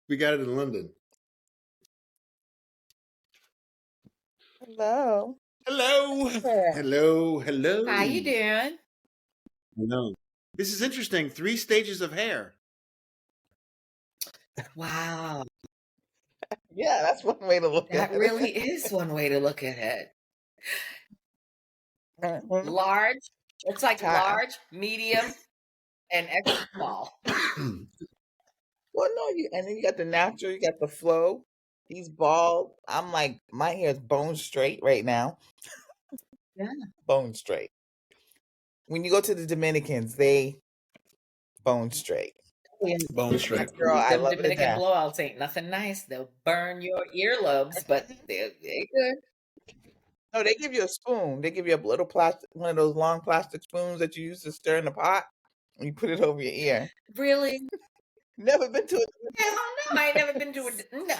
We got it in London. Hello. Hello. Hello. Hello. How you doing? Hello. This is interesting. 3 stages of hair. Wow, Yeah, that's one way to look that at really is one way to look at it. it. Large, looks like Ty- large, medium, and extra small. Well, no, and then you got the natural, you got the flow. He's bald. I'm like, my hair is bone straight right now. Yeah. Bone straight. When you go to the Dominicans, they bone straight. Bone straight. Girl, I Them love it to Dominican death. blowouts ain't nothing nice. They'll burn your earlobes, but they're good. No, they give you a spoon. They give you a little plastic, one of those long plastic spoons that you use to stir in the pot. And you put it over your ear. Really? Never been to it. Hell no, I ain't never been to a no.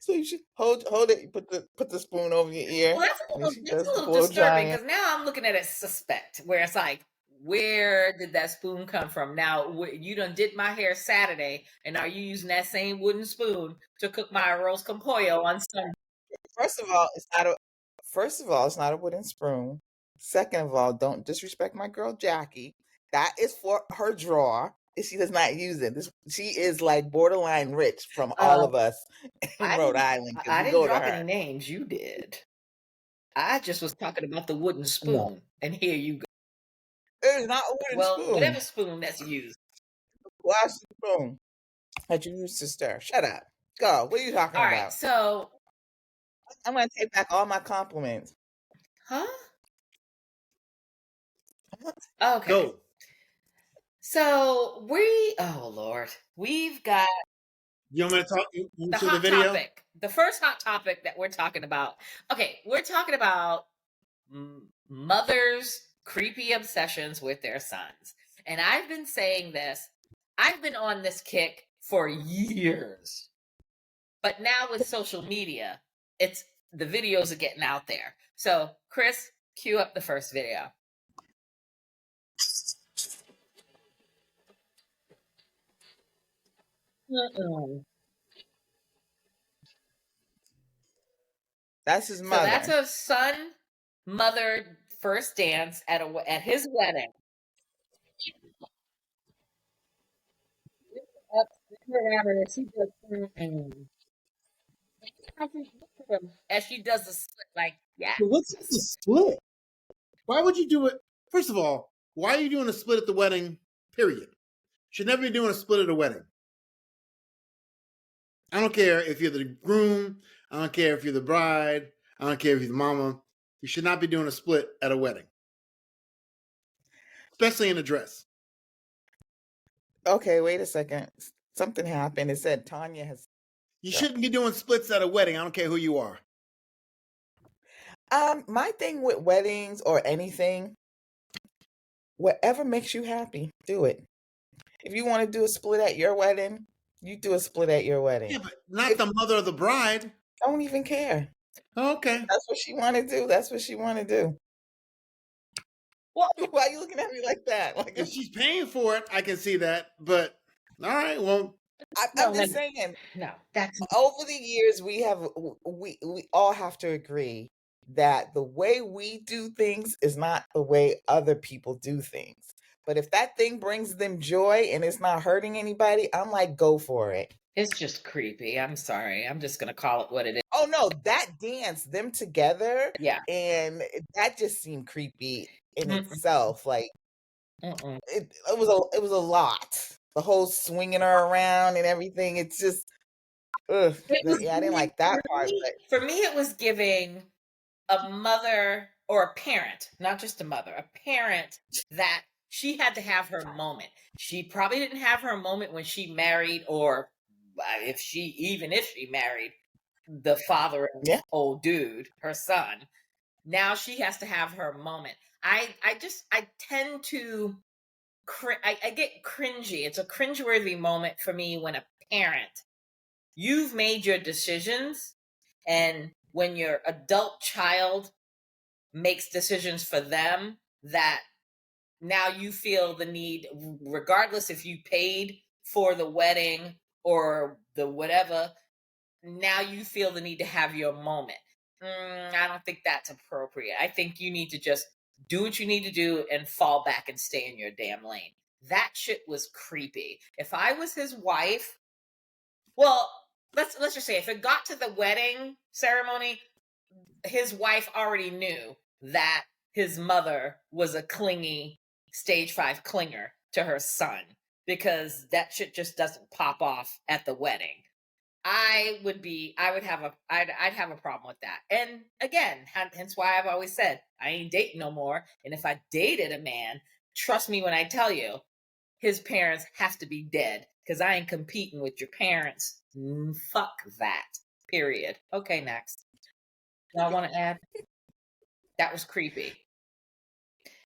So you should hold it. Put the spoon over your ear. Well, that's a and little, she that's does a the little blow disturbing drying. because now I'm looking at it suspect, where it's like, where did that spoon come from? Now, you done did my hair Saturday, and are you using that same wooden spoon to cook my arroz con pollo on Sunday? First of all, it's not a wooden spoon. Second of all, don't disrespect my girl Jackie. That is for her drawer. And she does not use it. She is like borderline rich from all of us in Rhode Island. I We didn't go to drop her. any names. You did. I just was talking about the wooden spoon, and here you go. It is not a wooden Well, spoon. whatever spoon that's used. Plastic spoon that you use to stir. Shut up. Go. What are you talking All about? right, so I'm going to take back all my compliments. huh? Okay. Go. So oh Lord, we've got You want me to talk? You the show the hot video? topic. The first hot topic that we're talking about. Okay, we're talking about mothers' creepy obsessions with their sons. And I've been saying this. I've been on this kick for years. But now with social media, the videos are getting out there. So, Chris, cue up the first video. That's his mother. So that's a son-mother first dance at his wedding. As she does the split, like, yeah. So what's the split? Why would you do it? First of all, why are you doing a split at the wedding? Period. Should never be doing a split at a wedding. I don't care if you're the groom. I don't care if you're the bride. I don't care if you're the mama. You should not be doing a split at a wedding, especially in a dress. Okay, wait a second. Something happened. It said Tanya has. You shouldn't be doing splits at a wedding. I don't care who you are. My thing with weddings or anything, whatever makes you happy, do it. If you want to do a split at your wedding, you do a split at your wedding. Yeah, but not the mother of the bride. Don't even care. Okay. That's what she want to do. That's what she want to do. Well, why are you looking at me like that? Like, If she's paying for it, I can see that. But all right, well, I'm just saying. No, that's over the years we all have to agree that the way we do things is not the way other people do things. But if that thing brings them joy and it's not hurting anybody, I'm like, go for it. It's just creepy. I'm sorry. I'm just gonna call it what it is. Oh no, that dance, them together, Yeah, and that just seemed creepy in itself. Like it was a lot. The whole swinging her around and everything. It's just, I didn't like that part. But for me, it was giving a mother or a parent, not just a mother, a parent that she had to have her moment. She probably didn't have her moment when she married, or if she married the father of the old dude, her son. Now she has to have her moment. I tend to I get cringy. It's a cringeworthy moment for me when a parent, you've made your decisions, and when your adult child makes decisions for them, that now you feel the need, regardless if you paid for the wedding or the whatever, now you feel the need to have your moment. I don't think that's appropriate. I think you need to just do what you need to do and fall back and stay in your damn lane. That shit was creepy. If I was his wife, well, let's just say if it got to the wedding ceremony, his wife already knew that his mother was a clingy stage 5 clinger to her son, because that shit just doesn't pop off at the wedding. I'd have a problem with that. And again, hence why I've always said I ain't dating no more. And if I dated a man, trust me when I tell you, his parents have to be dead, because I ain't competing with your parents. Fuck that. Period. Okay, next. I want to add, that was creepy.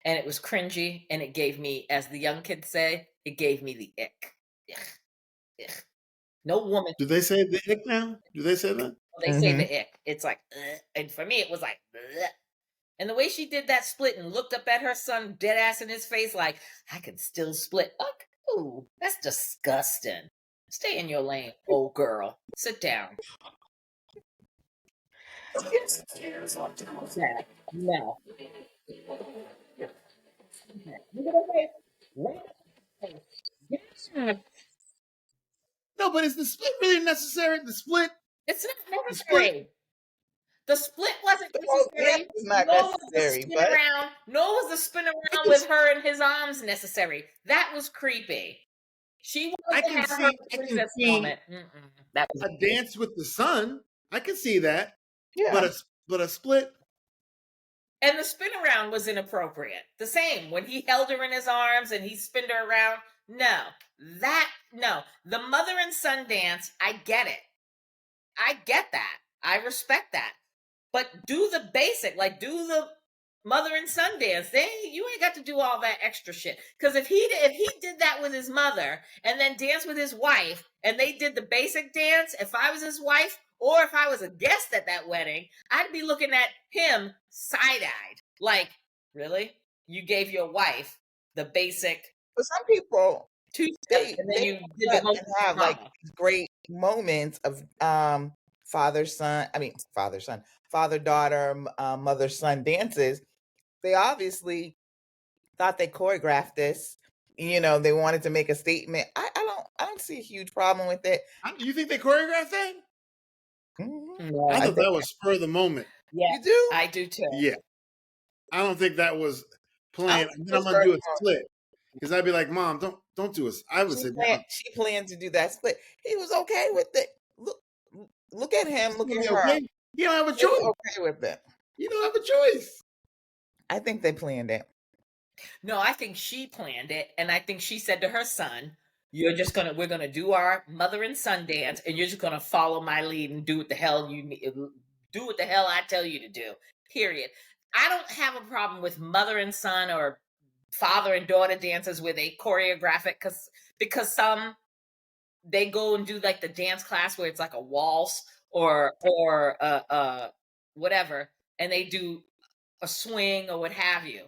And it was cringy, and it gave me, as the young kids say, it gave me the ick. Ugh. Ugh. No woman. Do they say the ick now? Do they say that? They say the ick. It's like, ugh. And for me, it was like, ugh. And the way she did that split and looked up at her son dead ass in his face, like, I can still split. Ooh, that's disgusting. Stay in your lane, old girl. Sit down. No. No, but is the split really necessary? The split? It's not necessary. The split wasn't necessary. It's not necessary, but nor was the spin around with her in his arms necessary. That was creepy. She wanted to have her princess moment. That was a dance with the son. I can see that. Yeah. But a split. And the spin around was inappropriate. The same when he held her in his arms and he spinned her around. No. The mother and son dance, I get it. I get that. I respect that. But do the basic, like do the mother and son dance. You ain't got to do all that extra shit. Because if he did that with his mother and then danced with his wife and they did the basic dance, if I was his wife or if I was a guest at that wedding, I'd be looking at him side-eyed. Like, really? You gave your wife the basic. For some people, they have like great moments of father daughter, mother son dances. They obviously thought they choreographed this. They wanted to make a statement. I don't see a huge problem with it. You think they choreographed that? No, I thought that was spur of the moment. Yeah, you do. I do too. Yeah, I don't think that was planned. And then I'm gonna do a split because I'd be like, "Mom, don't do us." I would say, she planned to do that split. He was okay with it. Look at him. Look at her. Okay. You don't have a choice. Okay with it. You don't have a choice. I think they planned it. No, I think she planned it, and I think she said to her son, we're gonna do our mother and son dance, and you're just gonna follow my lead and do what the hell I tell you to do. Period. I don't have a problem with mother and son or father and daughter dances where they choreograph it because some they go and do like the dance class where it's like a waltz or whatever, and they do a swing or what have you.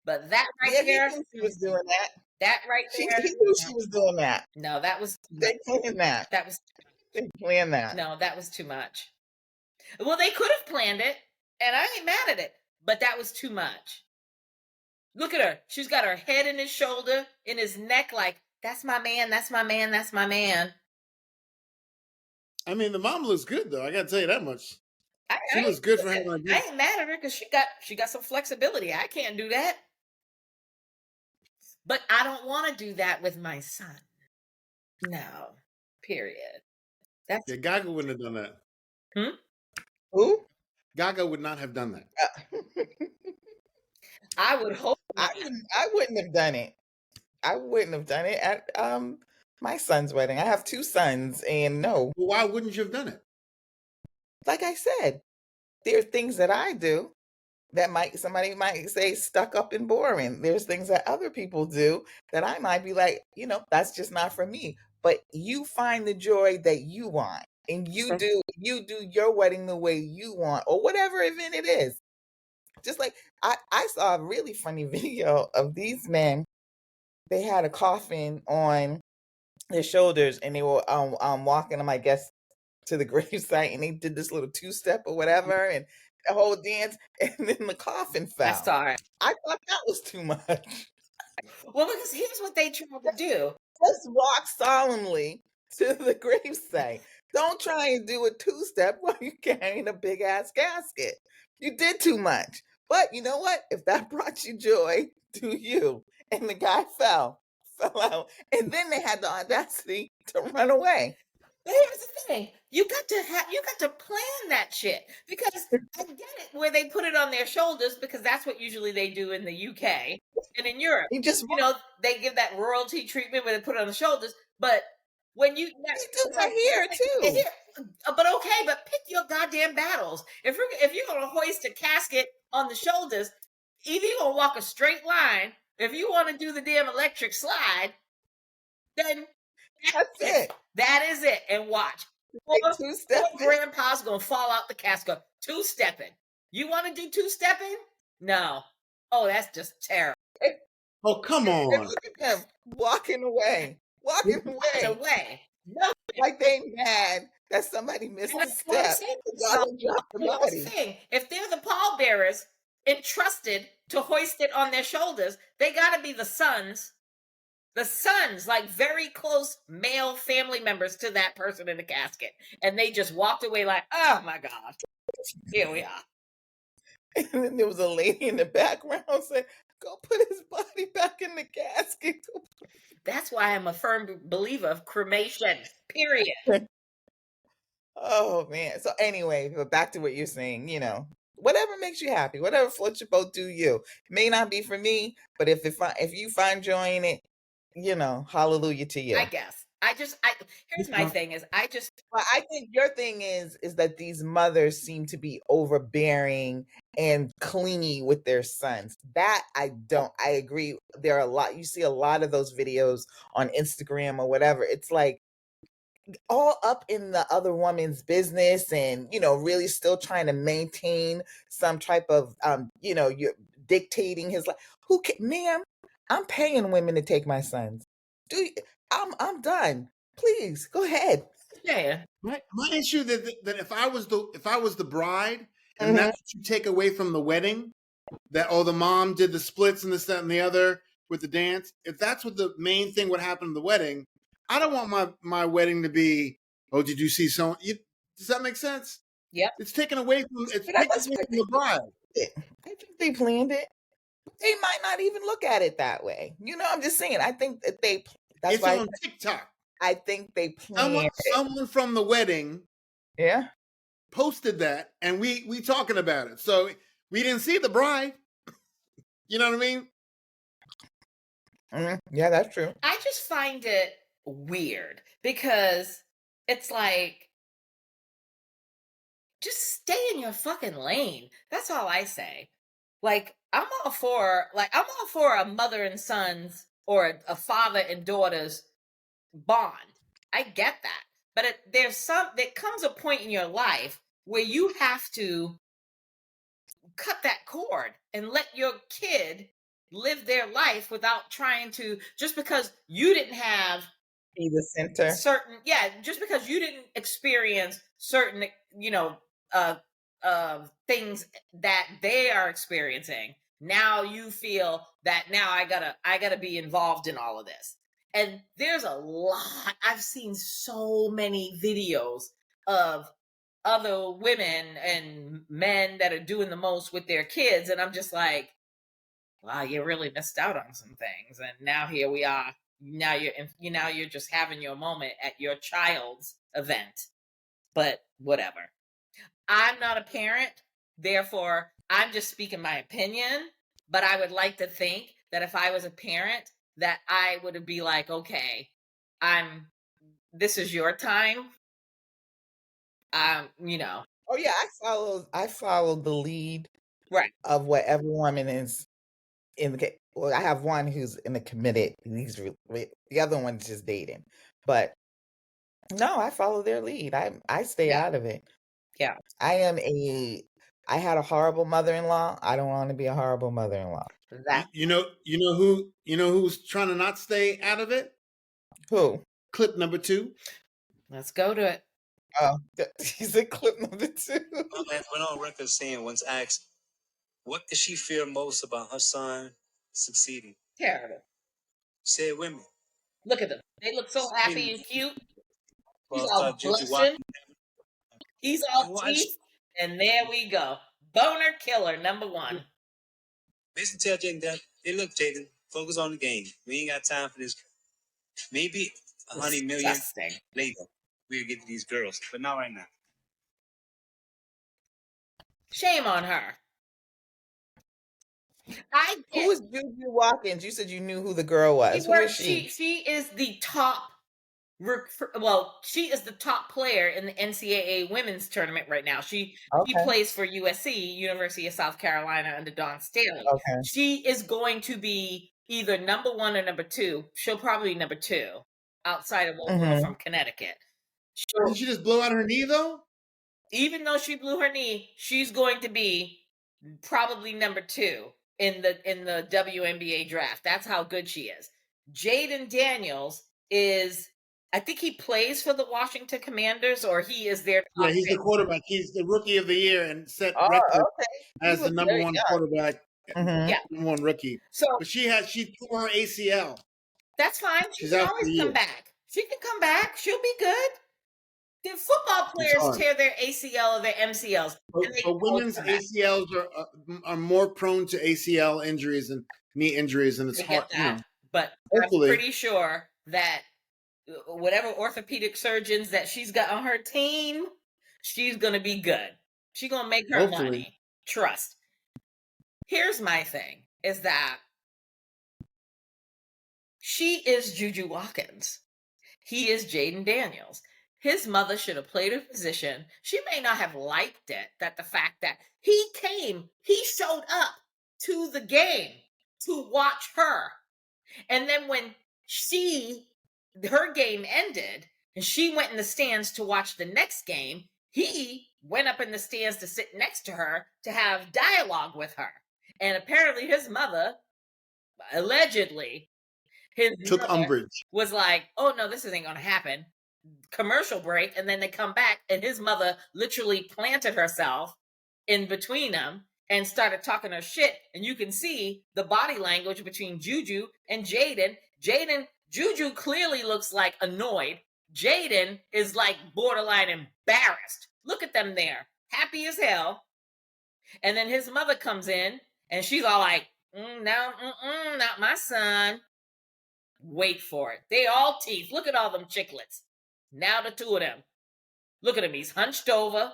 But that there, she was doing that. That right there, he knew she was doing that. No, that was they planned that. They planned that. No, that was too much. Well, they could have planned it, and I ain't mad at it, but that was too much. Look at her. She's got her head in his shoulder, in his neck, like, that's my man, that's my man, that's my man. I mean, the mom looks good, though. I got to tell you that much. She looks good for having like this. I ain't mad at her because she got some flexibility. I can't do that. But I don't want to do that with my son. No. Period. Gaga wouldn't have done that. Who? Gaga would not have done that. I would hope not. I wouldn't have done it. I wouldn't have done it at my son's wedding. I have 2 sons, and no. Well, why wouldn't you have done it? Like I said, there are things that I do somebody might say stuck up and boring. There's things that other people do that I might be like, that's just not for me. But you find the joy that you want, and you do your wedding the way you want, or whatever event it is. Just like I saw a really funny video of these men. They had a coffin on their shoulders, and they were walking them, I guess, to the gravesite, and they did this little two-step or whatever, and the whole dance, and then the coffin I fell. saw it. I thought that was too much. Well, because here's what they tried to do. Just walk solemnly to the gravesite. Don't try and do a two-step while you're carrying a big ass casket. You did too much. But you know what? If that brought you joy, do you. And the guy fell out. And then they had the audacity to run away. But here's the thing: you got to plan that shit, because I get it where they put it on their shoulders, because that's what usually they do in the UK and in Europe. They give that royalty treatment where they put it on the shoulders. But when you do that here too. But okay, but pick your goddamn battles. If you're gonna hoist a casket on the shoulders, either you're gonna walk a straight line. If you want to do the damn electric slide, then that's it. That is it. And watch. Poor grandpa's gonna fall out the casket. Two-stepping. You want to do two-stepping? No. Oh, that's just terrible. Oh, come on. Look at them walking away. Walking away. No. Like they mad that somebody missed a step. The thing. If they're the pallbearers entrusted to hoist it on their shoulders, they gotta be the sons. The sons, like very close male family members to that person in the casket. And they just walked away like, oh my God, here we are. And then there was a lady in the background saying, go put his body back in the casket. That's why I'm a firm believer of cremation, period. Oh, man. So anyway, but back to what you're saying, whatever makes you happy, whatever floats your boat, do you. It may not be for me, but if you find joy in it, hallelujah to you. I guess. Here's my thing is, Well, I think your thing is that these mothers seem to be overbearing and clingy with their sons. That I agree. There are you see a lot of those videos on Instagram or whatever. It's like all up in the other woman's business, and really still trying to maintain some type of you're dictating his life. Ma'am, I'm paying women to take my sons. I'm done. Please go ahead. Yeah. My issue that if I was the bride, and that's what you take away from the wedding, that the mom did the splits and this, that, and the other with the dance. If that's what the main thing would happen in the wedding, I don't want my wedding to be, oh, did you see someone? Does that make sense? Yep. It's taken away from the bride. I think they planned it. They might not even look at it that way. I'm just saying. I think that that's it's why on TikTok. I think they planned someone from the wedding, posted that, and we talking about it. So we didn't see the bride. You know what I mean? Yeah, that's true. I just find it weird because it's like, just stay in your fucking lane. That's all I say. Like, I'm all for a mother and sons, or a father and daughters bond. I get that. But there comes a point in your life where you have to cut that cord and let your kid live their life without trying to, just because you didn't have be the center. Just because you didn't experience certain, things that they are experiencing. Now you feel that now I gotta be involved in all of this. And there's a lot. I've seen so many videos of other women and men that are doing the most with their kids, and I'm just like, wow, you really missed out on some things. And now here we are. Now you're just having your moment at your child's event. But whatever. I'm not a parent, therefore I'm just speaking my opinion. But I would like to think that if I was a parent, that I would be like, okay, this is your time. Oh yeah, I followed the lead Right. of what every woman is in the. Well, I have one who's in the committed. The other one's just dating, but no, I follow their lead. I stay Yeah. out of it. Yeah. I had a horrible mother-in-law. I don't want to be a horrible mother-in-law. That You know who's trying to not stay out of it? Who? Clip number 2. let's go to it. Oh, he's in clip number 2. Went on record saying, once asked, what does she fear most about her son succeeding? Terrible. Said women. Look at them. They look so happy and cute. He's Well, all Juju blushing. He's all watch. teeth. And there we go. Boner killer, number 1. Basically tell Jaden that, hey, look, Jaden, focus on the game. We ain't got time for this. Maybe 100 million Disgusting. later, we'll get to these girls, but not right now. Shame on her. Who is Juju Watkins? You said you knew who the girl was. Who is she? She is the top. Well, she is the top player in the NCAA women's tournament right now. She plays for USC, University of South Carolina, under Dawn Staley. Okay. She is going to be either number 1 or number 2. She'll probably be number 2, outside of old girl from Connecticut. Didn't she just blow out her knee though? Even though she blew her knee, she's going to be probably number 2 in the WNBA draft. That's how good she is. Jaden Daniels is, I think he plays for the Washington Commanders, or he is their top he's pick. the quarterback. He's the rookie of the year and set record as the number 1 quarterback, number 1 rookie. So, but she tore her ACL. That's fine. She can always come back. She can come back. She'll be good. The football players tear their ACL or their MCLs. But women's ACLs are more prone to ACL injuries and knee injuries, and it's hard. But hopefully. I'm pretty sure that whatever orthopedic surgeons that she's got on her team, she's going to be good. She's going to make her money. Trust. Here's my thing, is that she is Juju Watkins. He is Jaden Daniels. His mother should have played her position. She may not have liked it, that the fact that he showed up to the game to watch her. And then when her game ended and she went in the stands to watch the next game, he went up in the stands to sit next to her to have dialogue with her. And apparently his mother, allegedly, took umbrage. Was like, oh no, this isn't going to happen. Commercial break, and then they come back, and his mother literally planted herself in between them and started talking her shit. And you can see the body language between Juju and Jaden. Juju clearly looks like annoyed. Jaden is like borderline embarrassed. Look at them there, happy as hell. And then his mother comes in, and she's all like, no, not my son. Wait for it. They all teeth. Look at all them chiclets. Now the 2 of them. Look at him. He's hunched over.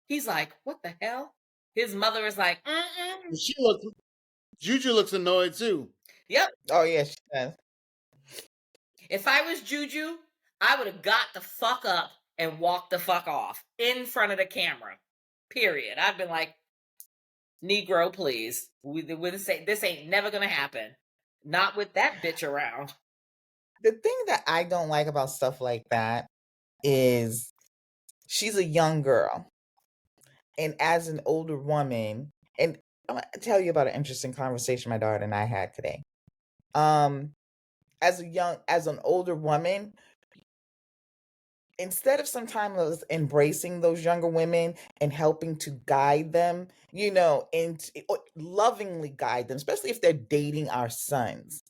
He's like, what the hell? His mother is like, Juju looks annoyed too. Yep. Oh yeah, she does. If I was Juju, I would have got the fuck up and walked the fuck off in front of the camera. Period. I've been like, Negro, please. This ain't never gonna happen. Not with that bitch around. The thing that I don't like about stuff like that is she's a young girl. And as an older woman, and I'm going to tell you about an interesting conversation my daughter and I had today. As an older woman, instead of sometimes embracing those younger women and helping to guide them, and lovingly guide them, especially if they're dating our sons,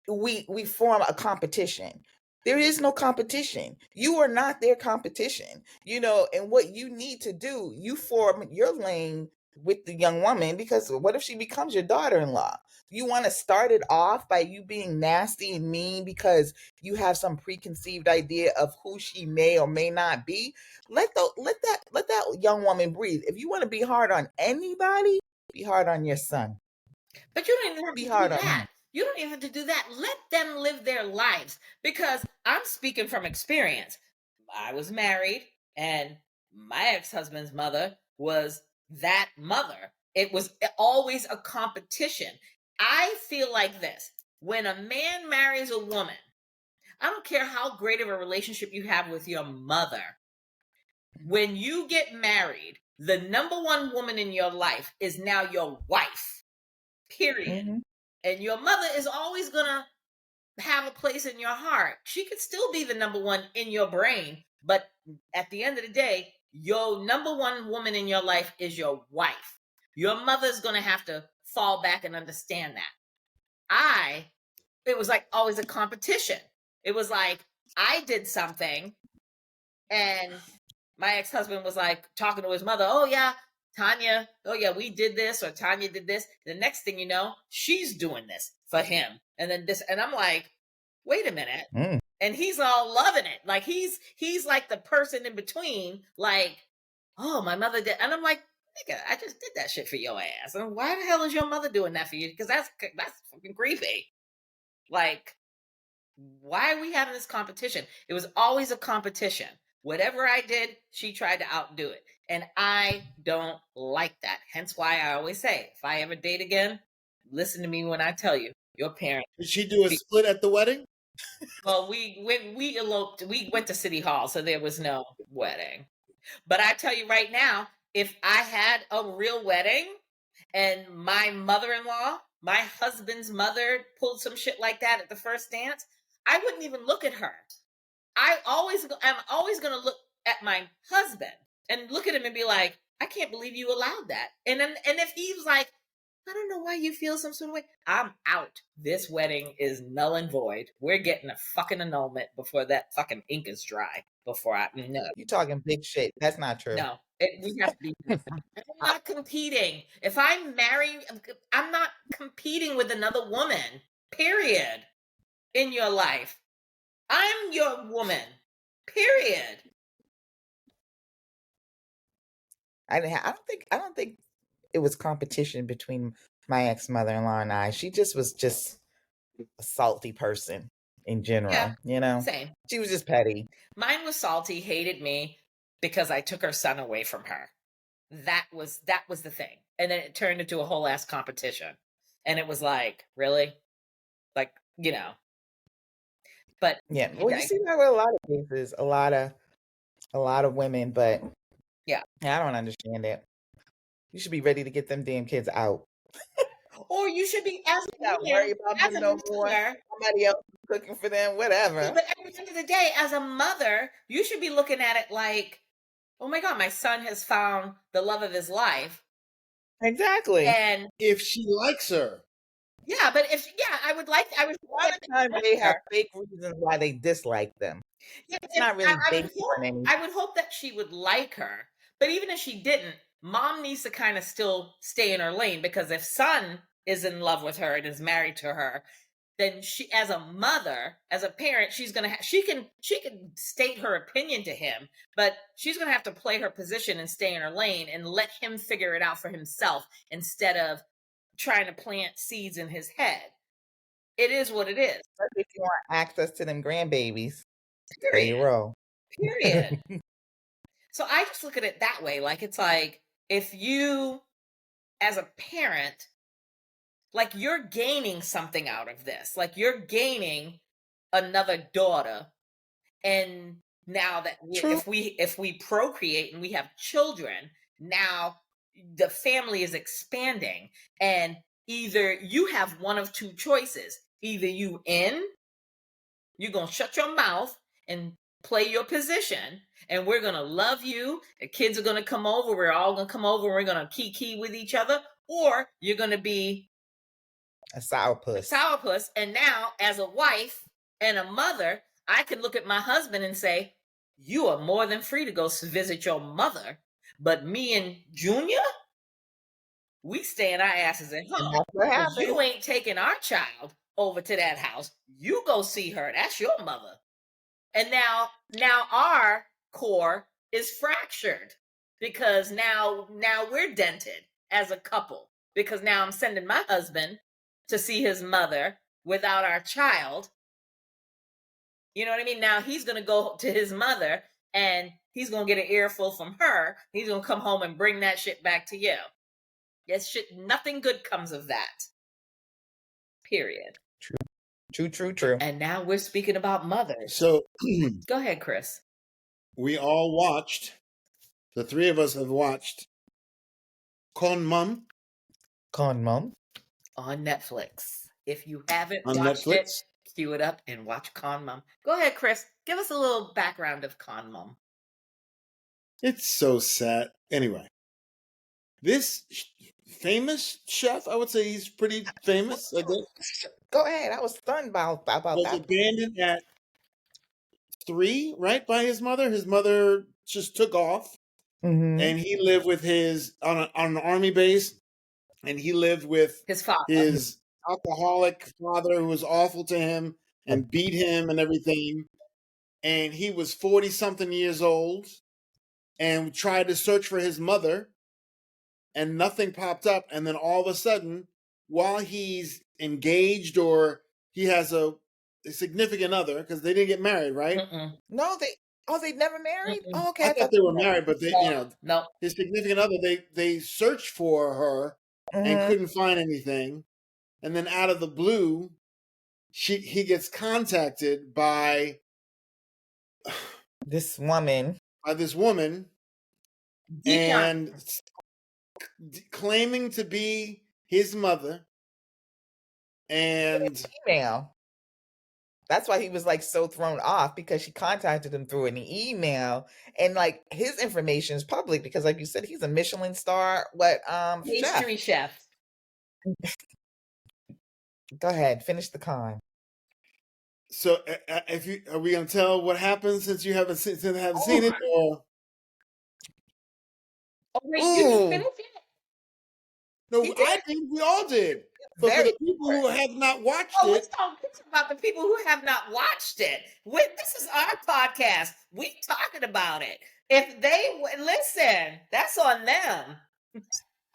we form a competition. There is no competition. You are not their competition, and what you need to do, you form your lane with the young woman, because what if she becomes your daughter-in-law? You want to start it off by you being nasty and mean because you have some preconceived idea of who she may or may not be. Let that young woman breathe. If you want to be hard on anybody, be hard on your son. But you don't even have to do that. You don't even have to do that. Let them live their lives, because I'm speaking from experience. I was married, and my ex-husband's mother was that mother. It was always a competition. I feel like this. When a man marries a woman, I don't care how great of a relationship you have with your mother. When you get married, the number one woman in your life is now your wife, period. Mhm. And your mother is always going to have a place in your heart. She could still be the number one in your brain, but at the end of the day, your number one woman in your life is your wife. Your mother's going to have to fall back and understand that. It was like always a competition. It was like I did something and my ex-husband was like talking to his mother, oh yeah, Tanya, oh yeah, we did this, or Tanya did this. The next thing you know, she's doing this for him. And then this, and I'm like, wait a minute. Mm. And he's all loving it. Like he's like the person in between, like, oh, my mother did. And I'm like, nigga, I just did that shit for your ass. And why the hell is your mother doing that for you? Because that's fucking creepy. Like, why are we having this competition? It was always a competition. Whatever I did, she tried to outdo it. And I don't like that. Hence why I always say, if I ever date again, listen to me when I tell you, your parents. Did she do a split at the wedding? Well, we eloped. We went to City Hall, so there was no wedding. But I tell you right now, if I had a real wedding and my mother-in-law, my husband's mother, pulled some shit like that at the first dance, I wouldn't even look at her. I'm always going to look at my husband and look at him and be like, I can't believe you allowed that. And if he was like, I don't know why you feel some sort of way, I'm out. This wedding is null and void. We're getting a fucking annulment before that fucking ink is dry. No. You talking big shit. That's not true. No, we have to be. I'm not competing. If I'm married, I'm not competing with another woman, period, in your life. I'm your woman, period. I don't think it was competition between my ex-mother-in-law and I. She just was a salty person in general, Yeah, you know? Same. She was just petty. Mine was salty, hated me because I took her son away from her. That was the thing. And then it turned into a whole ass competition. And it was like, really? Like, you know. But Yeah. Well, you see that with a lot of cases, a lot of women, but yeah, I don't understand it. You should be ready to get them damn kids out. or you should be as a Not worry about them no more. Somebody else is cooking for them, whatever. Yeah, but at the end of the day, as a mother, you should be looking at it like, oh my God, my son has found the love of his life. Exactly. And if she likes her. Yeah, but I would. A lot of times they have fake reasons why they dislike them. Yeah, it's not really based on anything. I would hope that she would like her, but even if she didn't, mom needs to kind of still stay in her lane, because if son is in love with her and is married to her, then she, as a mother, as a parent, she's gonna she can state her opinion to him, but she's gonna have to play her position and stay in her lane and let him figure it out for himself instead of trying to plant seeds in his head. It is what it is. Especially if you want access to them grandbabies. Period. You roll. Period. So I just look at it that way. Like, it's like, if you, as a parent, like, you're gaining something out of this. Like, you're gaining another daughter. And now that if we procreate and we have children, now the family is expanding, and either you have one of two choices. Either you're gonna shut your mouth and play your position, and we're gonna love you, the kids are gonna come over, we're all gonna come over, and we're gonna kiki with each other, or you're gonna be a sourpuss. And now, as a wife and a mother, I can look at my husband and say, you are more than free to go visit your mother, but me and Junior, we staying our asses at home. That's what happens. You ain't taking our child over to that house. You go see her. That's your mother. And now our core is fractured, because now we're dented as a couple, because now I'm sending my husband to see his mother without our child. You know what I mean? Now he's going to go to his mother, and he's going to get an earful from her. He's going to come home and bring that shit back to you. Yes, shit, nothing good comes of that. Period. True. And now we're speaking about mothers. So go ahead, Chris. We all watched, the three of us have watched Con Mum. Con Mum. On Netflix. If you haven't On watched Netflix? it, cue it up and watch Con Mum. Go ahead, Chris. Give us a little background of Con Mum. It's so sad. Anyway, this famous chef, I would say he's pretty famous, I guess. Go ahead. I was stunned about Was that. abandoned at 3, right, by his mother. His mother just took off, and he lived with his on an army base, and he lived with his father, his alcoholic father, who was awful to him and beat him and everything. And he was 40-something years old, and tried to search for his mother, and nothing popped up. And then all of a sudden, while he's engaged or he has a significant other, because they didn't get married, right? No, they never married. Oh, okay. I thought they were married, but they, no. His significant other, they searched for her and couldn't find anything. And then out of the blue, he gets contacted by this woman. And claiming to be his mother, and email. That's why he was like so thrown off, because she contacted him through an email, and like his information is public because, like you said, he's a Michelin star. Pastry chef. Go ahead, finish the con. So, are we gonna tell what happens since you haven't seen it? Or wait, you didn't finish it? No, I did. We all did. But for the people who have not watched it, let's talk about the people who have not watched it. This is our podcast. We talking about it. If they listen, that's on them.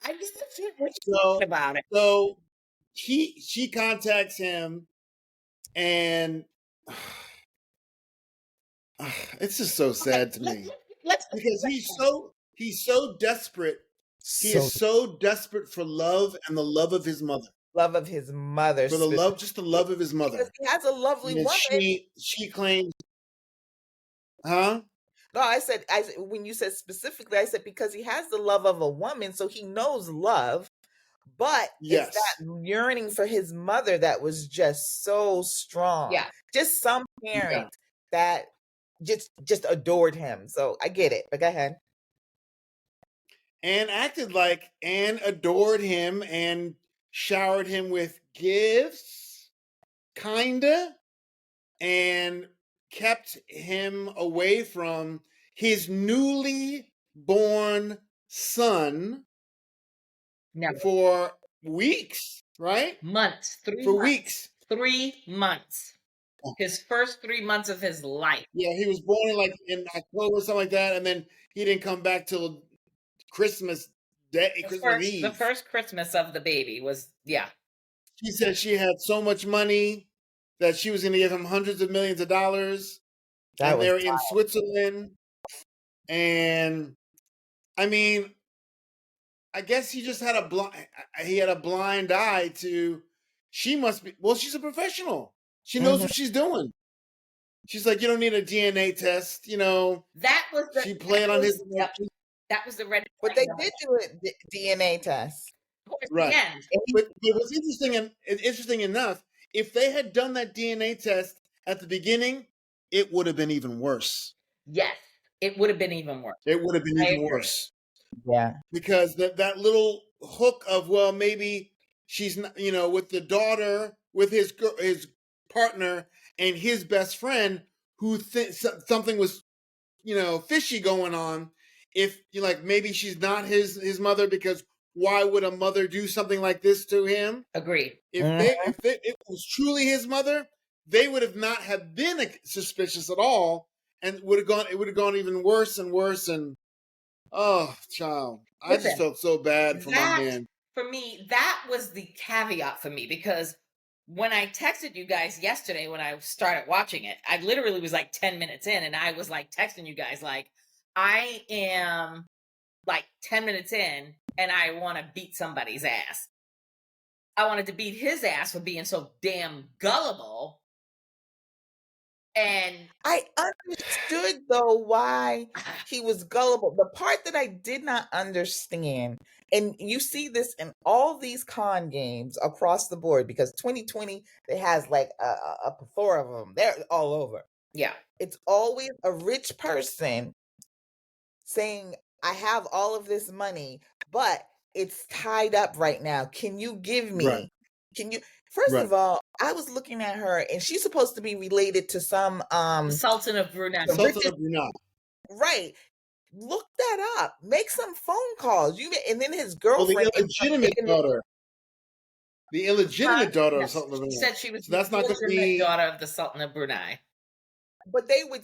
I just we're talking about it. So she contacts him, and it's just so sad to me because he's so desperate. He is so desperate for love and the love of his mother. Love of his mother. For the love, just the love of his mother. Because he has a lovely woman. She claims, huh? No, I said when you said specifically, I said because he has the love of a woman, so he knows love. But it's that yearning for his mother that was just so strong. Yeah. Just some parents that just adored him. So I get it, but go ahead. And acted like and adored him and showered him with gifts, kinda, and kept him away from his newly born son for weeks, right? Months. 3 for months. weeks. 3 months. His first 3 months of his life. Yeah, he was born in October or something like that, and then he didn't come back till Christmas Day, Christmas Eve. The first Christmas of the baby was, She said she had so much money that she was going to give him hundreds of millions of dollars. And they were in Switzerland. And I mean, I guess he just had a blind eye to, she must be, well, she's a professional. She knows what she's doing. She's like, you don't need a DNA test, That was she played on his. That was the red. But they did do a DNA test. Right. But what's interesting enough, if they had done that DNA test at the beginning, it would have been even worse. Yes, it would have been even worse. It would have been even worse. Yeah. Because that little hook of, well, maybe she's not, with the daughter, with his partner and his best friend, who something was, fishy going on. If maybe she's not his mother, because why would a mother do something like this to him? Agreed. If it was truly his mother, they would have not have been suspicious at all, and it would have gone even worse and worse. And child, I just felt so bad for my man. For me, that was the caveat for me, because when I texted you guys yesterday, when I started watching it, I literally was like 10 minutes in, and I was like texting you guys like, I am like 10 minutes in and I want to beat somebody's ass. I wanted to beat his ass for being so damn gullible. And I understood though why he was gullible. The part that I did not understand, and you see this in all these con games across the board, because 2020 it has like a plethora of them. They're all over. yeah, It's always a rich person saying, I have all of this money, but it's tied up right now. Can you give me? Right. Can you? First Right. of all, I was looking at her, and she's supposed to be related to some the Sultan of Brunei. the Sultan richest, of Brunei. right. Look that up. Make some phone calls. And then his Well, the girlfriend ends up illegitimate taking it- daughter. The illegitimate daughter of Yes, Sultan of she Brunei. said she was So the that's not going to illegitimate be. daughter of the Sultan of Brunei. but they would.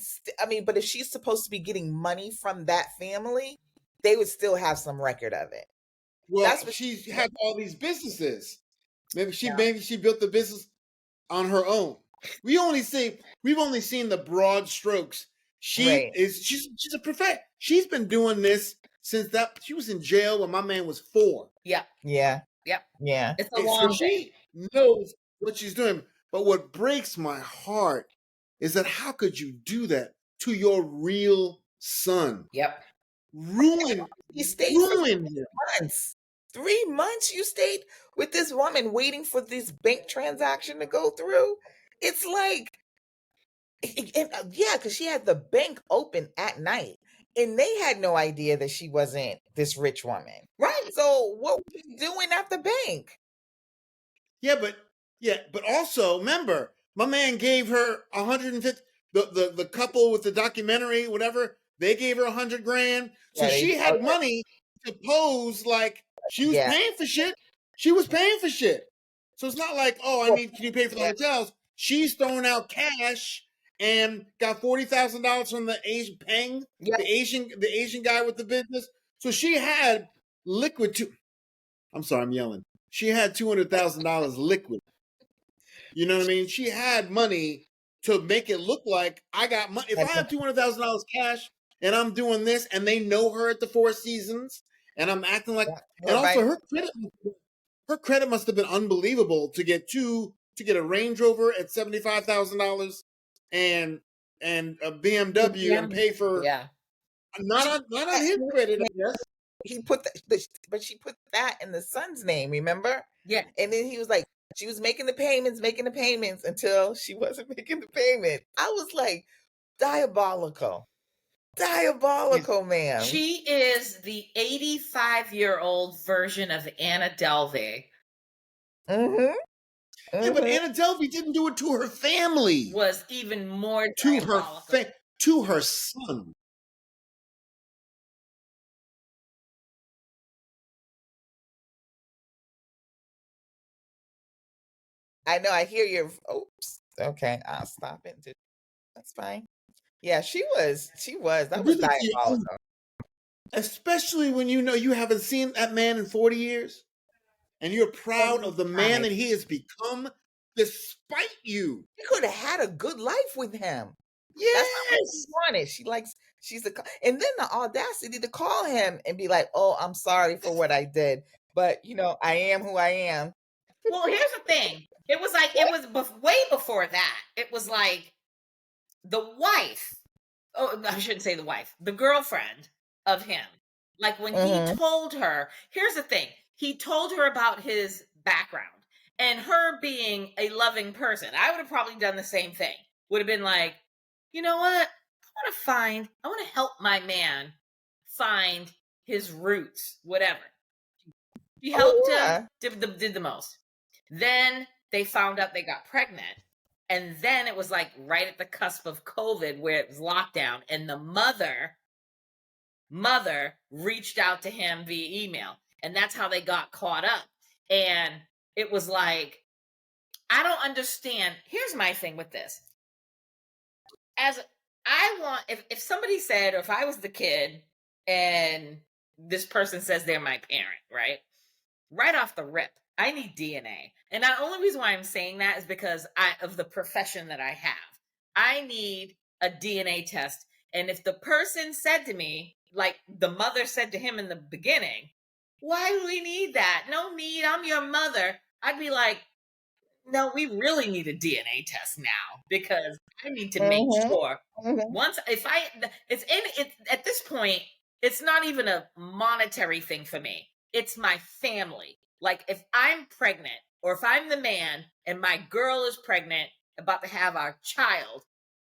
But if she's supposed to be getting money from that family, they would still have some record of it. Well, That's what she had all these businesses. Maybe she built the business on her own. We've only seen the broad strokes. Right. She's a prophet. She's been doing this since that she was in jail when my man was 4. Yeah, Yeah. yep. Yeah. It's a And long so she knows what she's doing. But what breaks my heart is that how could you do that to your real son? Yep. You stayed for Ruin him. months. 3 months you stayed with this woman waiting for this bank transaction to go through. It's like, yeah, because she had the bank open at night, and they had no idea that she wasn't this rich woman. Right. So what were you doing at the bank? Yeah, but also remember, my man gave her 150. The couple with the documentary, whatever, they gave her 100 grand. So Yeah, she had money to pose like she was Yeah. paying for shit. She was paying for shit. So it's not like, oh, can you pay for the hotels? She's throwing out cash and got $40,000 from the Asian Peng, Yeah. the Asian guy with the business. So she had liquid to. I'm sorry, I'm yelling. She had $200,000 liquid. You know what I mean? She had money to make it look like I got money. If I have $200,000 cash and I'm doing this, and they know her at the Four Seasons, and I'm acting like, and also her credit must have been unbelievable to get a Range Rover at $75,000 and a BMW and pay for not on his credit, I guess. He put but she put that in the son's name, remember? Yeah. And then he was like, she was making the payments until she wasn't making the payment. I was like, diabolical, man. She is the 85-year-old version of Anna Delvey. Mm-hmm. Yeah, but Anna Delvey didn't do it to her family. Was even more to diabolical. to her son. I know. I hear your. Oops. Okay, I'll stop it. That's fine. Yeah, she was. That was diabolical. Especially when you know you haven't seen that man in 40 years, and you're proud of the man that he has become, despite you. She could have had a good life with him. Yes. That's not what she wanted. And then the audacity to call him and be like, "Oh, I'm sorry for what I did, but I am who I am." Well, here's the thing. It was way before that. It was like the wife. Oh, I shouldn't say the wife. The girlfriend of him. Like when he told her, here's the thing. He told her about his background and her being a loving person. I would have probably done the same thing. Would have been like, you know what? I want to help my man find his roots, whatever. She helped him, did the most. Then they found out they got pregnant. And then it was like right at the cusp of COVID where it was lockdown. And the mother reached out to him via email. And that's how they got caught up. And it was like, I don't understand. Here's my thing with this. If somebody said, or if I was the kid and this person says they're my parent, right off the rip, I need DNA. And the only reason why I'm saying that is because of the profession that I have. I need a DNA test And if the person said to me, like the mother said to him in the beginning, why do we need that? No need. I'm your mother. I'd be like, no, we really need a DNA test now because I need to make sure once if I it's at this point it's not even a monetary thing for me. It's my family. Like if I'm pregnant or if I'm the man and my girl is pregnant about to have our child,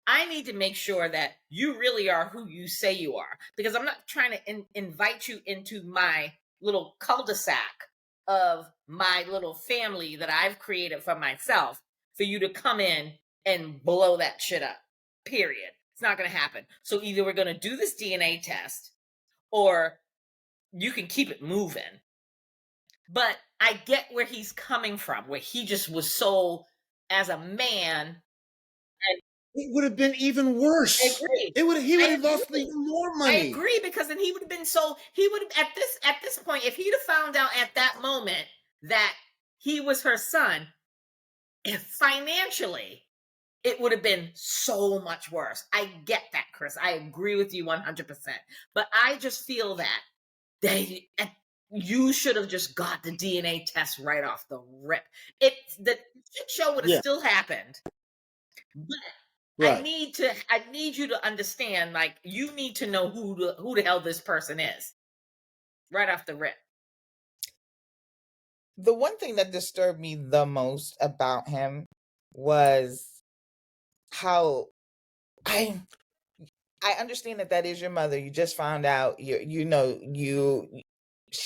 I need to make sure that you really are who you say you are because I'm not trying to invite you into my little cul-de-sac of my little family that I've created for myself for you to come in and blow that shit up. Period. It's not going to happen. So either we're going to do this DNA test or you can keep it moving. But I get where he's coming from, where he just was so, as a man, it would have been even worse. I agree. He would have lost even more money. I agree because then he would have been at this point, if he'd have found out at that moment that he was her son, if financially it would have been so much worse. I get that, Chris. I agree with you 100%. But I just feel that you should have just got the DNA test right off the rip. The shit show would have still happened. But right. I need you to understand, like, you need to know who the hell this person is right off the rip. The one thing that disturbed me the most about him was how I understand that is your mother. You just found out she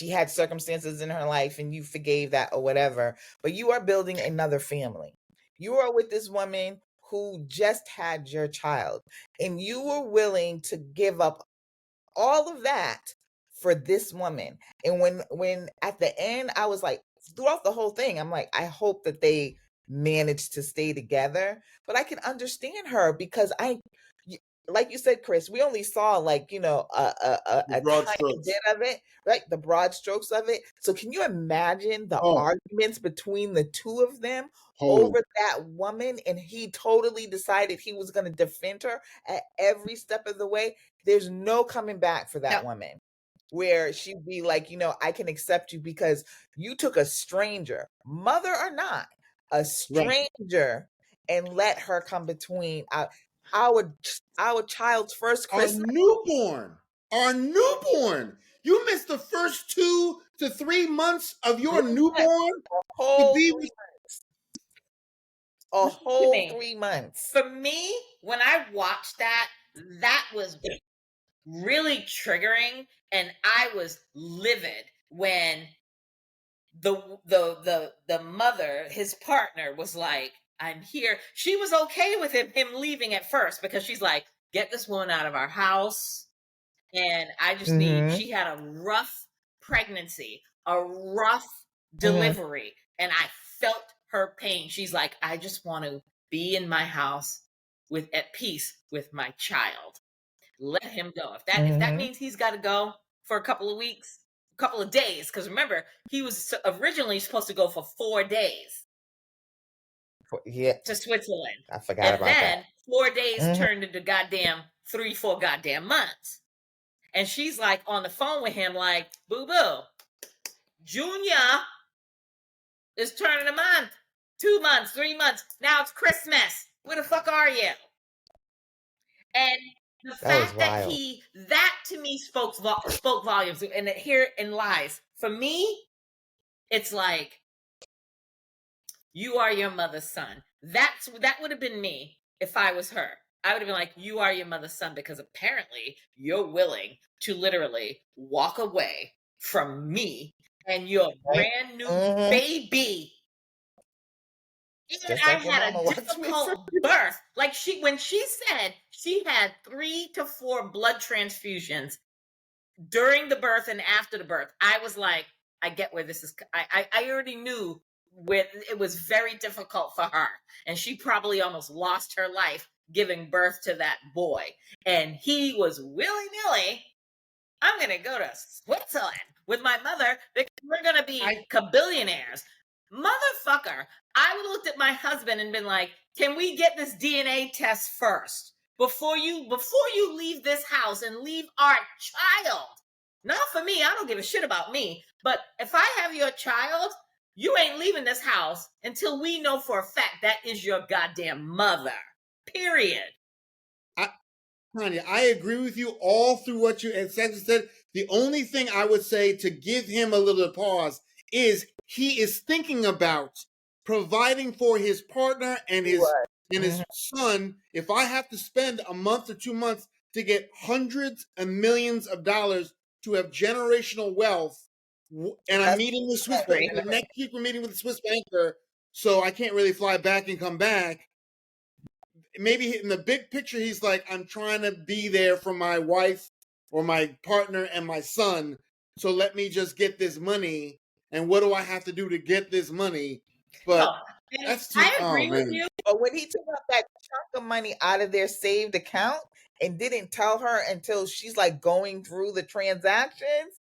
had circumstances in her life and you forgave that or whatever, but you are building another family. You are with this woman who just had your child and you were willing to give up all of that for this woman. And when at the end, I was like, throughout the whole thing, I'm like, I hope that they managed to stay together, but I can understand her because like you said, Chris, we only saw a tiny bit of it, right? The broad strokes of it. So can you imagine the arguments between the two of them over that woman? And he totally decided he was going to defend her at every step of the way. There's no coming back for that woman where she'd be like, I can accept you because you took a stranger, mother or not, a stranger, and let her come between our child's first Christmas. Our newborn. You missed the first 2 to 3 months of your newborn. A whole 3 months. For me, when I watched that was really triggering, and I was livid when the mother, his partner, was like, I'm here. She was okay with him leaving at first because she's like, get this woman out of our house. And I just need, she had a rough pregnancy, a rough delivery. And I felt her pain. She's like, I just want to be in my house at peace with my child. Let him go. If that means he's got to go for a couple of weeks, a couple of days, because remember, he was originally supposed to go for 4 days. To Switzerland. I forgot about that. And then 4 days turned into goddamn 3-4 goddamn months. And she's like on the phone with him like, boo-boo, Junior is turning a month, 2 months, 3 months. Now it's Christmas. Where the fuck are you? And the fact that that to me spoke volumes. And herein lies. For me, it's like, you are your mother's son. That would have been me if I was her. I would have been like, you are your mother's son because apparently you're willing to literally walk away from me and your brand new baby. Even I had a difficult birth. Like when she said she had 3 to 4 blood transfusions during the birth and after the birth, I was like, I get where this is. I already knew where it was very difficult for her. And she probably almost lost her life giving birth to that boy. And he was willy-nilly, I'm going to go to Switzerland with my mother because we're going to be billionaires. Motherfucker, I would have looked at my husband and been like, can we get this DNA test first? before you leave this house and leave our child. Not for me, I don't give a shit about me. But if I have your child, you ain't leaving this house until we know for a fact that is your goddamn mother. Period. Tanya, I agree with you all through what you and said. The only thing I would say to give him a little pause is he is thinking about providing for his partner and his son. If I have to spend a month or 2 months to get hundreds and millions of dollars to have generational wealth, and I'm meeting with Swiss banker next week, we're meeting with the Swiss banker, so I can't really fly back and come back. Maybe in the big picture, he's like, I'm trying to be there for my wife or my partner and my son. So let me just get this money. And what do I have to do to get this money? But that's too. I agree with you. But when he took out that chunk of money out of their saved account and didn't tell her until she's like going through the transactions,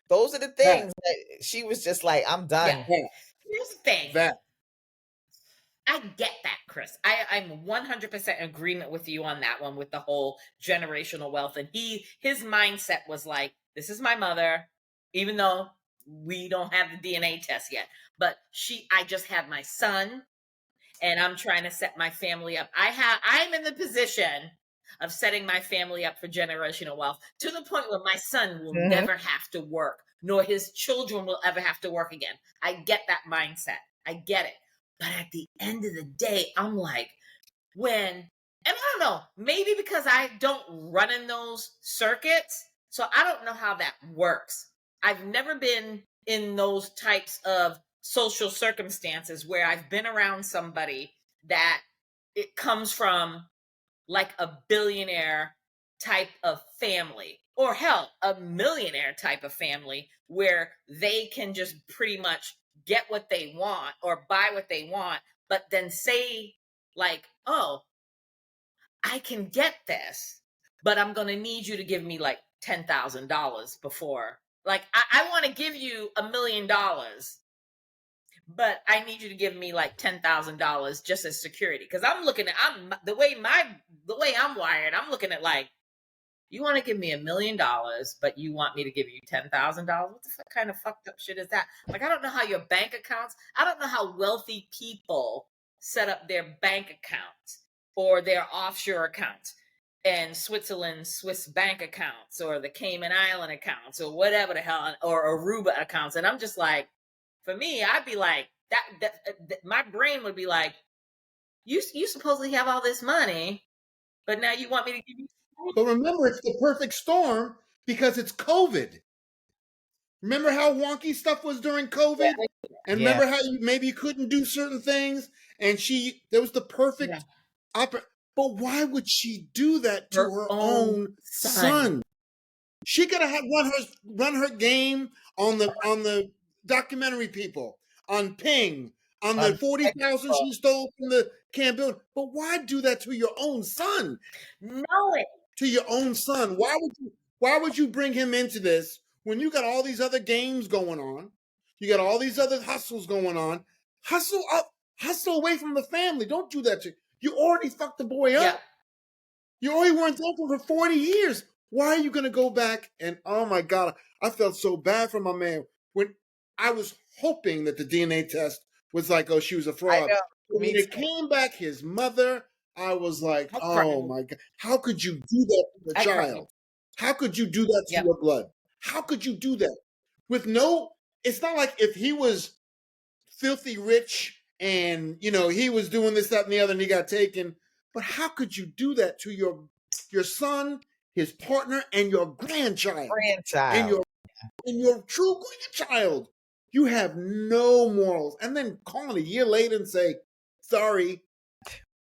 those are the things that she was just like, I'm done. Yeah. Here's the thing. I get that, Chris. I'm 100% in agreement with you on that one with the whole generational wealth. And his mindset was like, this is my mother, even though we don't have the DNA test yet. But I just had my son, and I'm trying to set my family up. I'm in the position of setting my family up for generational wealth to the point where my son will never have to work, nor his children will ever have to work again. I get that mindset. I get it. But at the end of the day, I'm like, and I don't know, maybe because I don't run in those circuits, so I don't know how that works. I've never been in those types of social circumstances where I've been around somebody that it comes from like a billionaire type of family, or hell, a millionaire type of family where they can just pretty much get what they want or buy what they want, but then say like, oh, I can get this, but I'm going to need you to give me like $10,000 before. Like, I want to give you $1 million, but I need you to give me like $10,000 just as security. Cause the way I'm wired, I'm looking at like, you want to give me $1 million, but you want me to give you $10,000? What the kind of fucked up shit is that? Like, I don't know how your bank accounts, I don't know how wealthy people set up their bank accounts or their offshore accounts and Swiss bank accounts or the Cayman Island accounts or whatever the hell, or Aruba accounts. And I'm just like, for me, I'd be like, my brain would be like, you supposedly have all this money, but now you want me to give you. But remember, it's the perfect storm because it's COVID. Remember how wonky stuff was during COVID? And remember how maybe you couldn't do certain things? And there was the perfect But why would she do that to her own son? She could have run her game on the documentary people, on Ping, on the 40,000 she stole from the Camp building. But why do that to your own son? To your own son. Why would you bring him into this when you got all these other games going on? You got all these other hustles going on. Hustle up, hustle away from the family. Don't do that to you. Already fucked the boy up. Yeah. You already weren't there for 40 years. Why are you going to go back? And oh my God, I felt so bad for my man when I was hoping that the DNA test was like, oh, she was a fraud. When it came back his mother, I was like, oh my God, how could you do that to a child? How could you do that to your blood? How could you do that? It's not like if he was filthy rich and, he was doing this, that, and the other, and he got taken. But how could you do that to your son, his partner, and your grandchild? And your true grandchild. You have no morals. And then call it a year later and say, sorry.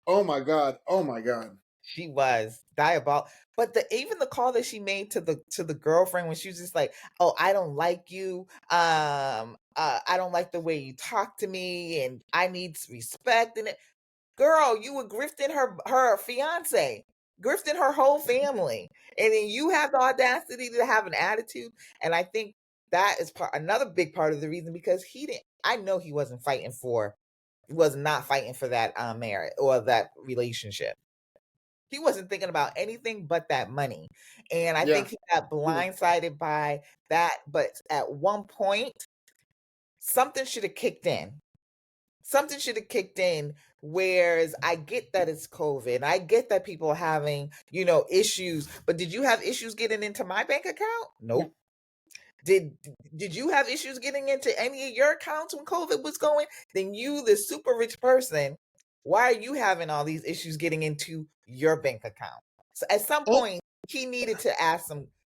Oh my God. Oh my God. She was diabolical. But even the call that she made to the girlfriend when she was just like, oh, I don't like you. I don't like the way you talk to me, and I need respect. And girl, you were grifting her fiance, grifting her whole family, and then you have the audacity to have an attitude. And I think that is another big part of the reason, because I know he was not fighting for that marriage or that relationship. He wasn't thinking about anything but that money. And I Yeah. think he got blindsided by that. But at one point, something should have kicked in. Something should have kicked in. Whereas I get that it's COVID. I get that people are having, issues. But did you have issues getting into my bank account? Nope. Did you have issues getting into any of your accounts when COVID was going? Then you, the super rich person, why are you having all these issues getting into your bank account? So at some point, he needed to ask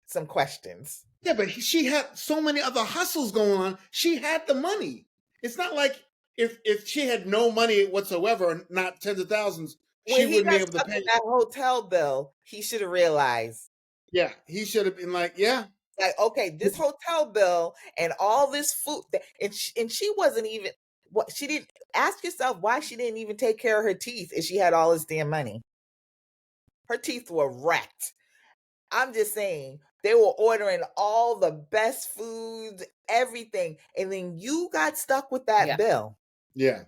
some questions. Yeah, but she had so many other hustles going on. She had the money. It's not like if she had no money whatsoever, not tens of thousands, she When he wouldn't be got able to stuck pay. with that hotel bill, he should have realized, Yeah, he should have been like, yeah. like, okay, this hotel bill and all this food, and she wasn't even, what she didn't ask yourself why she didn't even take care of her teeth if she had all this damn money. Her teeth were wrecked. I'm just saying, they were ordering all the best foods, everything, and then you got stuck with that bill. Yeah.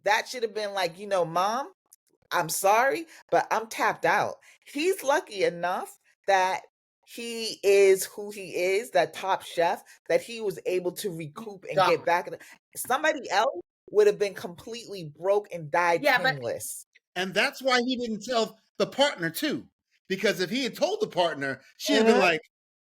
That should have been like, Mom, I'm sorry, but I'm tapped out. He's lucky enough that he is who he is, that top chef, that he was able to recoup and get back. Somebody else would have been completely broke and died penniless. And that's why he didn't tell the partner too. Because if he had told the partner, she'd have been like,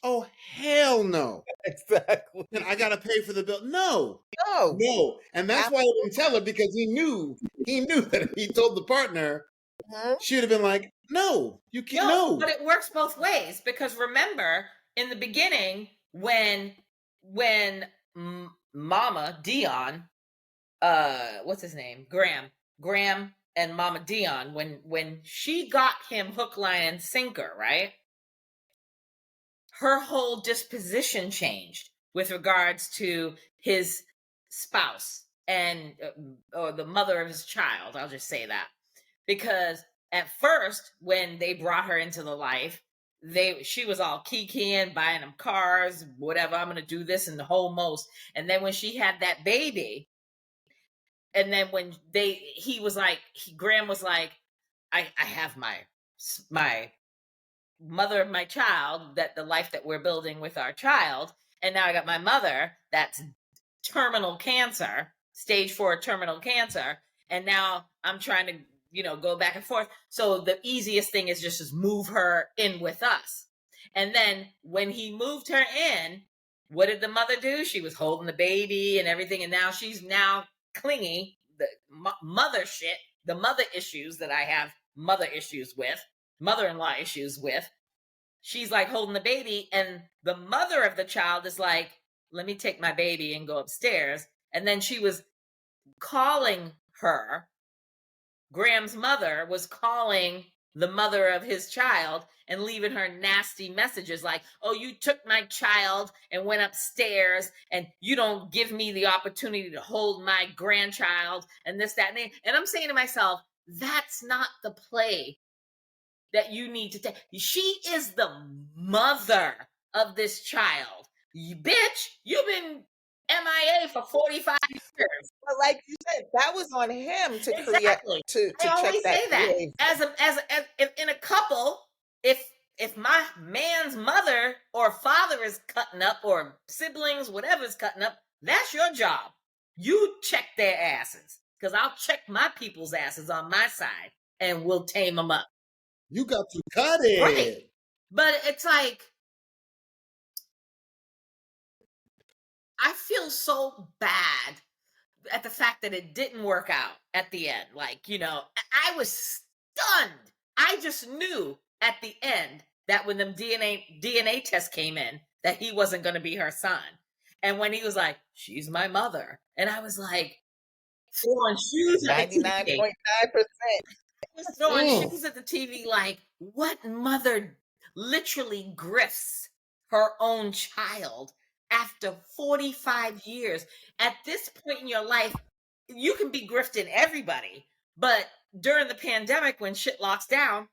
oh, hell no. Exactly. And I got to pay for the bill. No. No. And that's why he didn't tell her, because he knew that if he told the partner, she would have been like, no, you can't. No. But it works both ways, because remember, in the beginning, when Mama Dion, what's his name? Graham and Mama Dion, when she got him hook, line, and sinker, right? Her whole disposition changed with regards to his spouse and or the mother of his child. I'll just say that, because at first, when they brought her into the life, she was all kikiing, buying them cars, whatever. I'm gonna do this and the whole most. And then when she had that baby, and then when Graham was like, I have my mother of my child, that the life that we're building with our child, and now I got my mother that's terminal cancer, stage 4 terminal cancer, and now I'm trying to go back and forth. So the easiest thing is just move her in with us. And then when he moved her in, what did the mother do? She was holding the baby and everything, and now she's clingy. The mother shit, the mother issues that I have mother-in-law issues with. She's like holding the baby, and the mother of the child is like, let me take my baby and go upstairs. And then she was calling her. Graham's mother was calling the mother of his child and leaving her nasty messages like, oh, you took my child and went upstairs, and you don't give me the opportunity to hold my grandchild, and this, that, and I'm saying to myself, that's not the play that you need to take. She is the mother of this child. Bitch, you've been MIA for 45 years. But like you said, that was on him to create to I always check that say that behavior. as if in a couple, if my man's mother or father is cutting up, or siblings, whatever's cutting up, that's your job. You check their asses, because I'll check my people's asses on my side, and we'll tame them up. You got to cut it. Right. But it's like, I feel so bad at the fact that it didn't work out at the end. Like, I was stunned. I just knew at the end that when the DNA test came in, that he wasn't going to be her son. And when he was like, she's my mother. And I was like, throwing shoes at the TV. 99.9%. Was throwing shoes at the TV like, what mother literally grifts her own child after 45 years? At this point in your life, you can be grifting everybody, but during the pandemic, when shit locks down,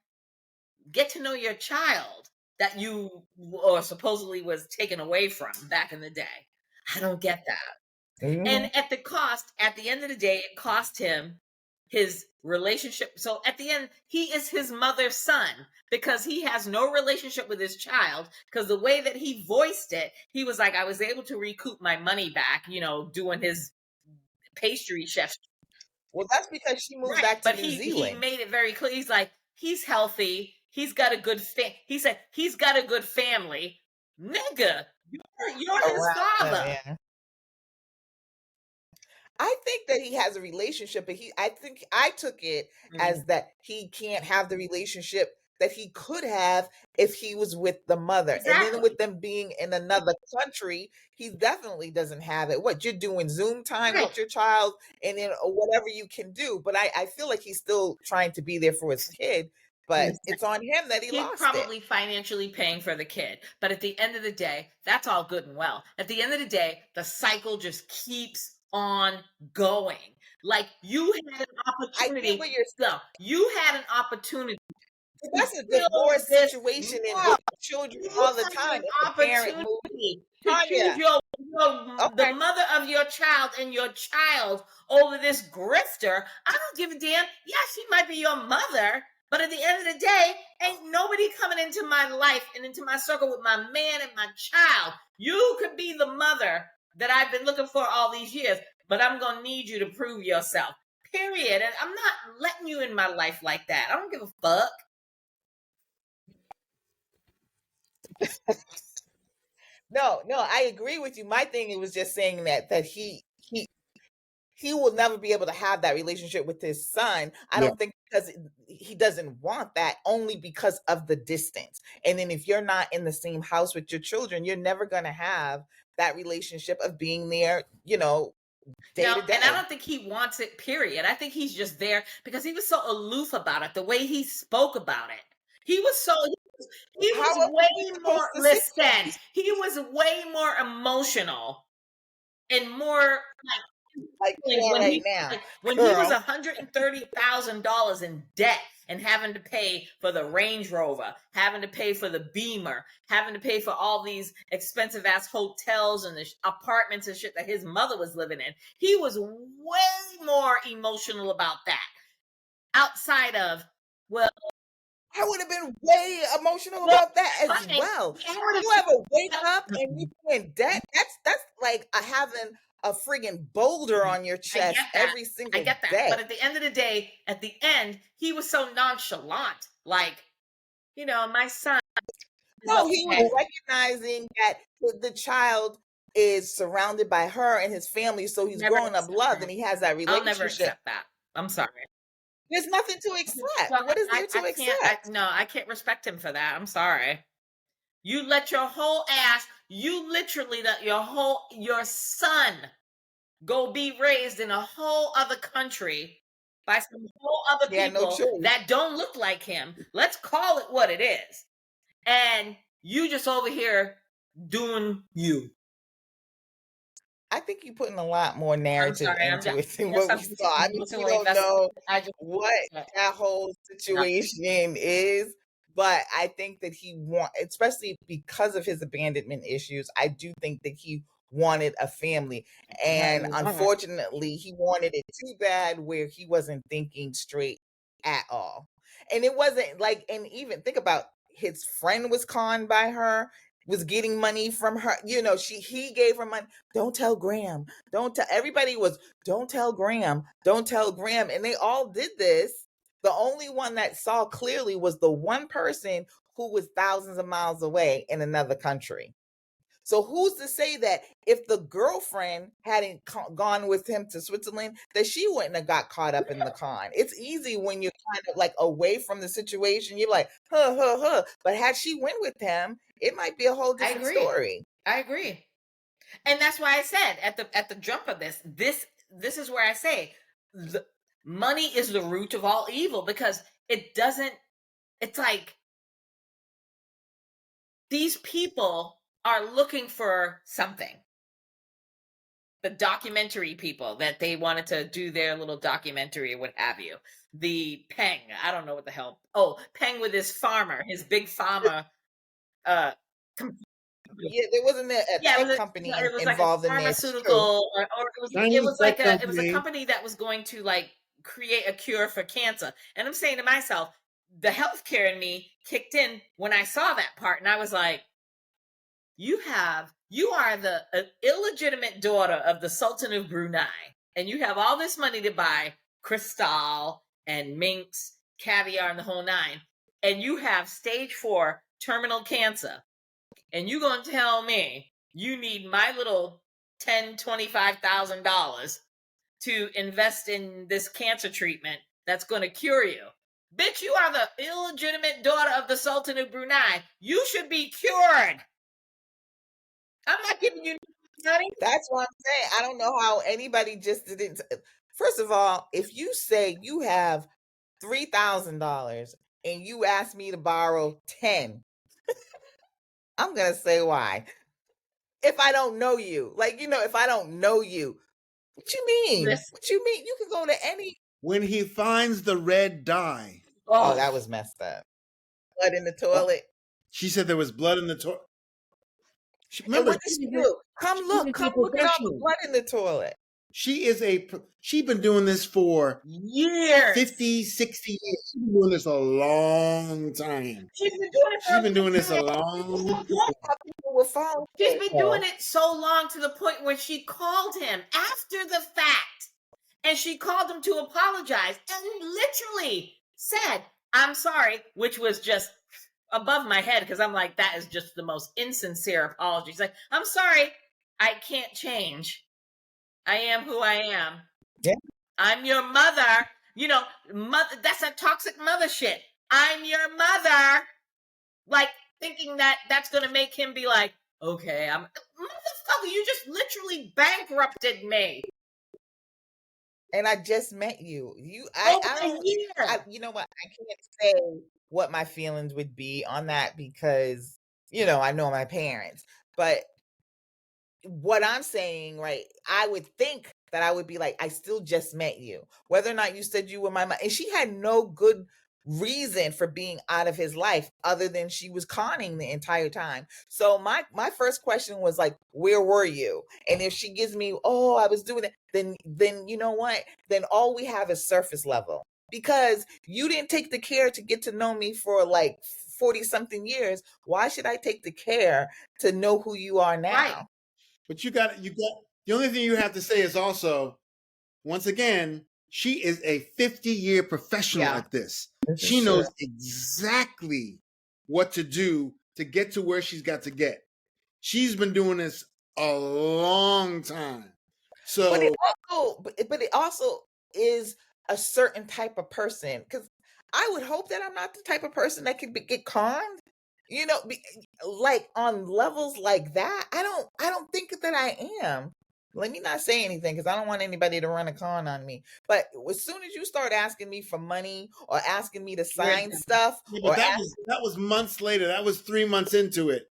get to know your child that you or supposedly was taken away from back in the day. I don't get that. And at the end of the day, it cost him his relationship. So at the end, he is his mother's son because he has no relationship with his child. Because the way that he voiced it, he was like, I was able to recoup my money back, doing his pastry chef. Well, that's because she moved Right. back to But New he Zealand. made it very clear. He's like, he's healthy. He's got a good he said, he's got a good family. Nigga, you're his father. Yeah. I think that he has a relationship, but I think I took it as that he can't have the relationship that he could have if he was with the mother. And then Exactly. with them being in another country, he definitely doesn't have it. What, you're doing Zoom time Right. with your child and then whatever you can do. But I feel like he's still trying to be there for his kid. But it's on him that he He's lost probably it. financially paying for the kid. But at the end of the day, that's all good and well. At the end of the day, the cycle just keeps on going. Like you had an opportunity. I get what you're saying. No, you had an opportunity. That's a divorce situation in with children all the time. An If the parent moves. opportunity to Tanya. choose the mother of your child and your child over this grifter. I don't give a damn. Yeah, she might be your mother, but at the end of the day, ain't nobody coming into my life and into my circle with my man and my child. You could be the mother that I've been looking for all these years, but I'm going to need you to prove yourself. Period. And I'm not letting you in my life like that. I don't give a fuck. No, I agree with you. My thing, it was just saying that he will never be able to have that relationship with his son. I don't think because he doesn't want that, only because of the distance. And then if you're not in the same house with your children, you're never going to have that relationship of being there, day to day. And I don't think he wants it, period. I think he's just there because he was so aloof about it, the way he spoke about it. He was way more, listen, he was way more emotional and more like when he was $130,000 in debt and having to pay for the Range Rover, having to pay for the Beamer, having to pay for all these expensive ass hotels and the apartments and shit that his mother was living in. He was way more emotional about that. Outside of, well, I would have been way emotional about that as well. You ever wake up and you're in debt? That's like having a friggin' boulder on your chest every single day. I get that. But at the end of the day, he was so nonchalant. Like, my son. No, he was recognizing that the child is surrounded by her and his family, so he's growing up loved and he has that relationship. I'll never accept that. I'm sorry. There's nothing to accept. What is there to accept? I can't respect him for that. I'm sorry. You let your whole ass, your son go be raised in a whole other country by some whole other people that don't look like him. Let's call it what it is. And you just over here doing you. I think you're putting a lot more narrative into it than what we saw. I mean, we don't know what that whole situation is, but I think that especially because of his abandonment issues, I do think that he wanted a family. And unfortunately, he wanted it too bad where he wasn't thinking straight at all. And it wasn't like, and even think about, his friend was conned by her, was getting money from her. He gave her money. Don't tell Graham. Everybody was, don't tell Graham. Don't tell Graham. And they all did this. The only one that saw clearly was the one person who was thousands of miles away in another country. So who's to say that if the girlfriend hadn't gone with him to Switzerland, that she wouldn't have got caught up in the con? It's easy when you're kind of like away from the situation. You're like, huh. But had she went with him, it might be a whole different story. I agree. And that's why I said at the jump of this is where I say money is the root of all evil, because it's like these people are looking for something. The documentary people that they wanted to do their little documentary or what have you. The Peng, I don't know what the hell. Oh, Peng with his big farmer. There wasn't a tech company involved in this. Pharmaceutical, or it was a company that was going to like create a cure for cancer. And I'm saying to myself, the healthcare in me kicked in when I saw that part, and I was like, you are the illegitimate daughter of the Sultan of Brunei, and you have all this money to buy crystal and minks, caviar, and the whole nine, and you have stage 4 terminal cancer, and you gonna tell me you need my little $25,000 to invest in this cancer treatment that's going to cure you? Bitch, you are the illegitimate daughter of the Sultan of Brunei. You should be cured. I'm not giving you money. That's what I'm saying. I don't know how anybody just didn't. First of all, if you say you have $3,000 and you ask me to borrow 10, I'm gonna say why. If I don't know you, like, if I don't know you, what you mean? Listen. What you mean? You can go to any. When he finds the red dye. Oh, that was messed up. Blood in the toilet. She said there was blood in the toilet. And what did she do? Come look at all the blood in the toilet. She's been doing this for years. 50, 60 years. She's been doing this a long time. She's been doing this a long time. She's been doing it so long, to the point where she called him after the fact, and she called him to apologize, and literally said, "I'm sorry," which was just above my head, because I'm like, that is just the most insincere apology. She's like, "I'm sorry, I can't change. I am who I am. Yeah. I'm your mother." Mother, that's a toxic mother shit. I'm your mother. Like, thinking that that's going to make him be like, okay, motherfucker, you just literally bankrupted me. And I just met you. I you know what? I can't say what my feelings would be on that, because, I know my parents. But what I'm saying, right, I would think that I would be like, I still just met you. Whether or not you said you were my mom. And she had no good reason for being out of his life other than she was conning the entire time. So my first question was like, where were you? And if she gives me, oh, I was doing it, then you know what? Then all we have is surface level, because you didn't take the care to get to know me for like 40 something years. Why should I take the care to know who you are now? Right. But you got the only thing you have to say is also, once again, she is a 50-year professional at this. She knows exactly what to do to get to where she's got to get. She's been doing this a long time. So, but it also is a certain type of person, because I would hope that I'm not the type of person that could get conned. Like on levels like that. I don't think that I am. Let me not say anything, because I don't want anybody to run a con on me. But as soon as you start asking me for money or asking me to sign stuff, or that was months later. That was 3 months into it.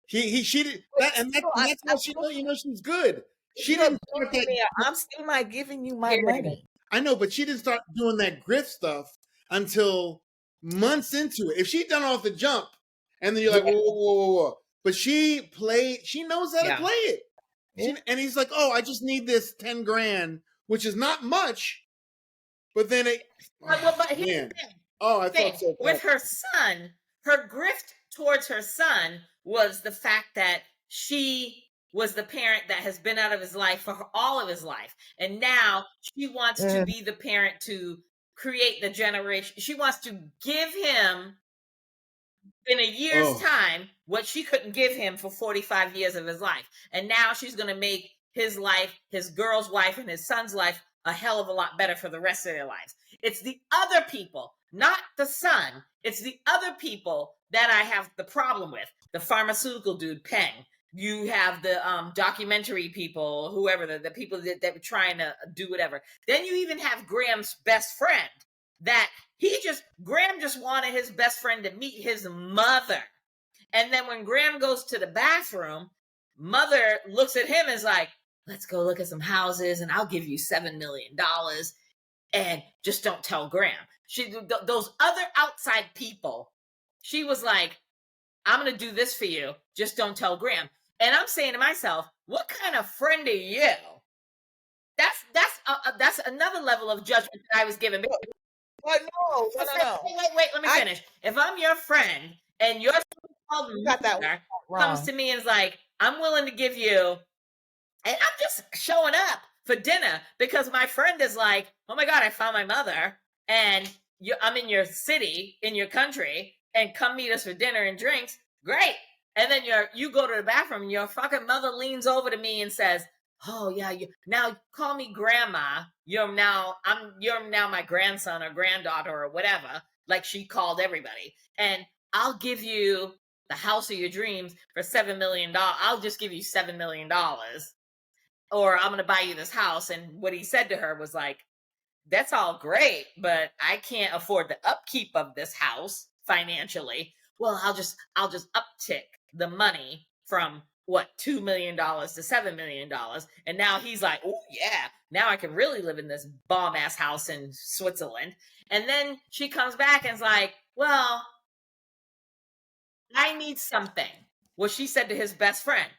She did that, and that's how she know she's good. She didn't start that. I'm still not giving you my money. I know, but she didn't start doing that grift stuff until months into it. If she'd done off the jump, and then you're like, whoa. But she knows how to play it. And he's like, oh, I just need this 10 grand, which is not much. But then but here's the thing. I thought so. With her son, her grift towards her son was the fact that she was the parent that has been out of his life for all of his life. And now she wants to be the parent to create the generation. She wants to give him, in a year's time, what she couldn't give him for 45 years of his life. And now she's going to make his life, his girl's life, and his son's life a hell of a lot better for the rest of their lives. It's the other people, not the son. It's the other people that I have the problem with. The pharmaceutical dude, Peng. You have the documentary people, whoever, the people that were trying to do whatever. Then you even have Graham's best friend, that Graham just wanted his best friend to meet his mother. And then when Graham goes to the bathroom, mother looks at him and is like, let's go look at some houses and I'll give you $7 million. And just don't tell Graham. Those other outside people, she was like, I'm going to do this for you. Just don't tell Graham. And I'm saying to myself, what kind of friend are you? That's that's another level of judgment that I was given. But no. Wait, let me finish. If I'm your friend and your so-called got that mother wrong. comes to me and is like, I'm willing to give you, and I'm just showing up for dinner because my friend is like, oh my God, I found my mother, and I'm in your city, in your country, and come meet us for dinner and drinks. Great. And then you go to the bathroom and your fucking mother leans over to me and says, oh yeah, you now call me grandma. You're now my grandson or granddaughter or whatever, like she called everybody. And I'll give you the house of your dreams for $7 million. I'll just give you $7 million. Or I'm gonna buy you this house. And what he said to her was like, that's all great, but I can't afford the upkeep of this house financially. Well, I'll just uptick the money from what, $2 million to $7 million. And now he's like, oh yeah, now I can really live in this bomb ass house in Switzerland. And then she comes back and is like, well, I need something. Well, she said to his best friend,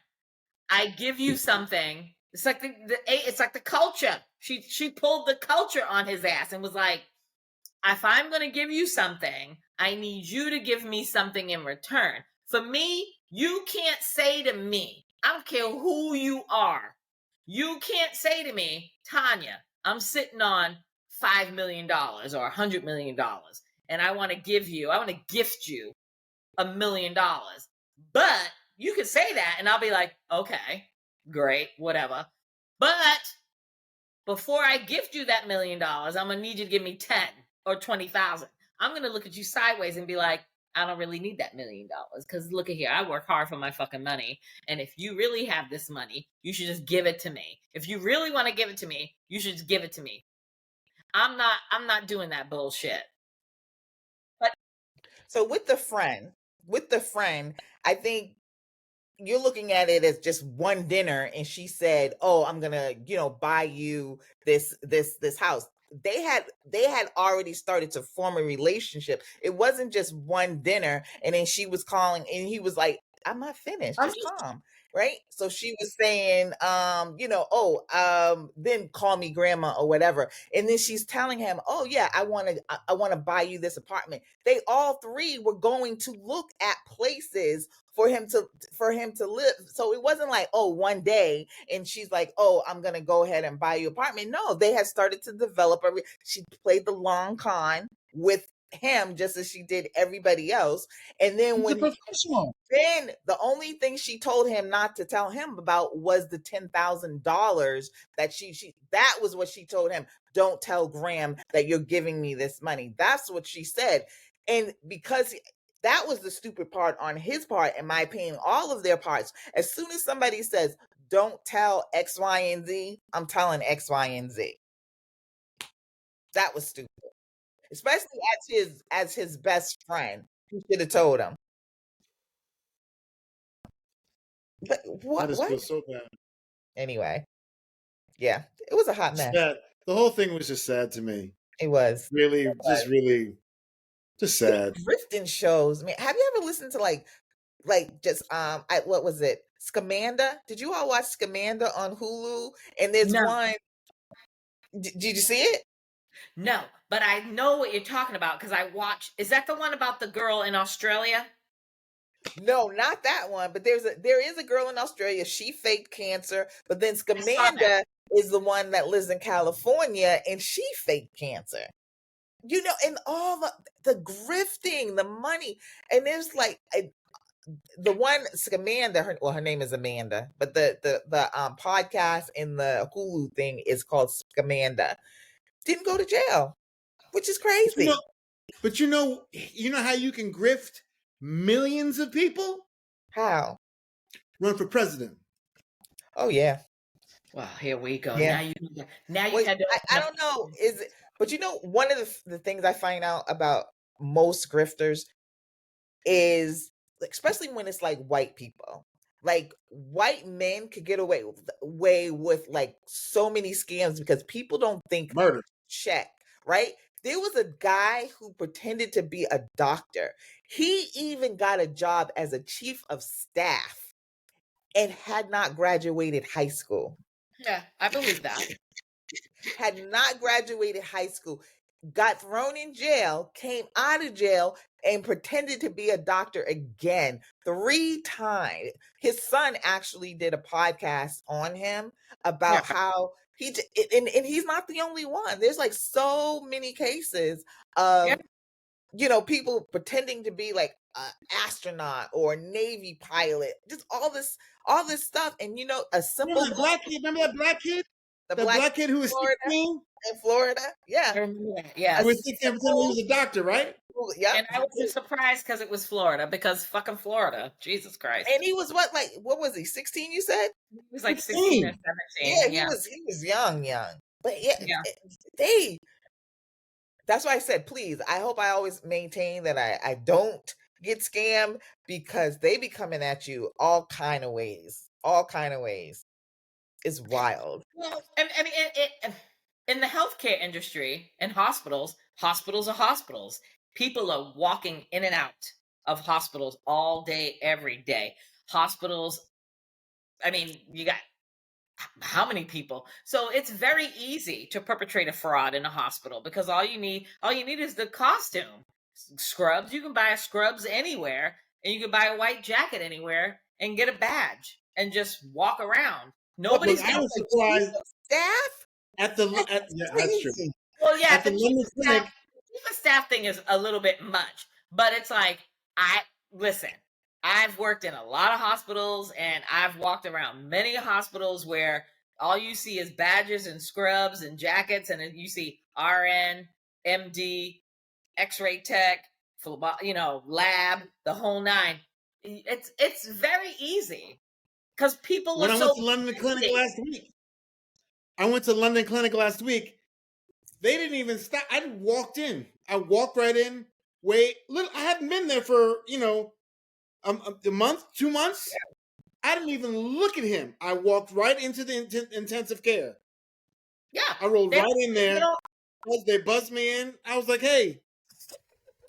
I give you something. It's like it's like the culture. She pulled the culture on his ass and was like, if I'm going to give you something, I need you to give me something in return. For me, you can't say to me, I don't care who you are, you can't say to me, Tanya, I'm sitting on $5 million or $100 million, and I want to gift you $1 million. But you could say that, and I'll be like, okay, great, whatever. But before I gift you that $1 million, I'm gonna need you to give me 10 or 20,000. I'm gonna look at you sideways and be like, I don't really need that $1 million because look at here, I work hard for my fucking money, and if you really have this money, you should just give it to me. If you really want to give it to me, you should just give it to me. I'm not doing that bullshit. But so with the friend, I think you're looking at it as just one dinner, and she said, oh, I'm gonna buy you this house. They had already started to form a relationship. It wasn't just one dinner, and then she was calling and he was like, I'm not finished, just calm, right? So she was saying, then call me grandma or whatever. And then she's telling him, oh yeah, I want to buy you this apartment. They all three were going to look at places for him to live. So it wasn't like, oh, one day and she's like, oh, I'm gonna go ahead and buy you an apartment. No, they had started to develop she played the long con with him just as she did everybody else. And then when then the only thing she told him not to tell him about was the $10,000 that that was what she told him. Don't tell Graham that you're giving me this money. That's what she said. And because that was the stupid part on his part, in my opinion, all of their parts. As soon as somebody says, don't tell X, Y, and Z, I'm telling X, Y, and Z. That was stupid. Especially as his best friend. He should have told him. But I just feel so bad. Anyway, yeah, it was a hot mess. Sad. The whole thing was just sad to me. It was really, just sad. Drifting shows. I mean, have you ever listened to like just what was it? Scamanda? Did you all watch Scamanda on Hulu? And there's one. Did you see it? No, but I know what you're talking about because I watched. Is that the one about the girl in Australia? No, not that one. But there is a girl in Australia. She faked cancer, but then Scamanda is the one that lives in California, and she faked cancer. And all the grifting, the money, and there's like the one Scamanda. Her name is Amanda, but the podcast and the Hulu thing is called Scamanda. Didn't go to jail, which is crazy. But you know how you can grift millions of people? How? Run for president. Oh yeah. Well, here we go. Yeah. Now you had to. I don't know. Is it? But one of the things I find out about most grifters is, especially when it's like white people, like white men could get away with like so many scams because people don't think murder. Check, right? There was a guy who pretended to be a doctor. He even got a job as a chief of staff and had not graduated high school. Yeah, I believe that. had not graduated high school, got thrown in jail, came out of jail, and pretended to be a doctor again 3 times. His son actually did a podcast on him about how and he's not the only one. There's like so many cases of people pretending to be like an astronaut or a Navy pilot, just all this stuff. And a simple Remember that black kid? the black kid who was Florida, 16? in Florida, yeah. Yes. Who was 16 pretending he was a doctor, right? Yep. And I wasn't surprised because it was Florida, because fucking Florida. Jesus Christ. And he was what was he, 16, you said? He was like 16 or 17. Yeah, he was young. But Yeah. that's why I said, please, I hope I always maintain that I don't get scammed, because they be coming at you all kind of ways. It's wild. Well, I mean, in the healthcare industry and hospitals are hospitals. People are walking in and out of hospitals all day, every day. Hospitals, I mean, you got how many people? So it's very easy to perpetrate a fraud in a hospital, because all you need is the costume. Scrubs, you can buy a scrubs anywhere, and you can buy a white jacket anywhere and get a badge and just walk around. Nobody's I was surprised staff at the that's true. Well, yeah, At the London clinic, the staff thing is a little bit much, but it's like, I've worked in a lot of hospitals, and I've walked around many hospitals where all you see is badges and scrubs and jackets, and you see RN, MD, X-ray tech, lab, the whole nine. It's very easy because people when are I went to London Clinic last week, they didn't even stop. I walked in. I walked right in. I hadn't been there for a month, 2 months. I didn't even look at him. I walked right into the intensive care. Yeah, I rolled right in there. They buzzed me in. I was like, "Hey,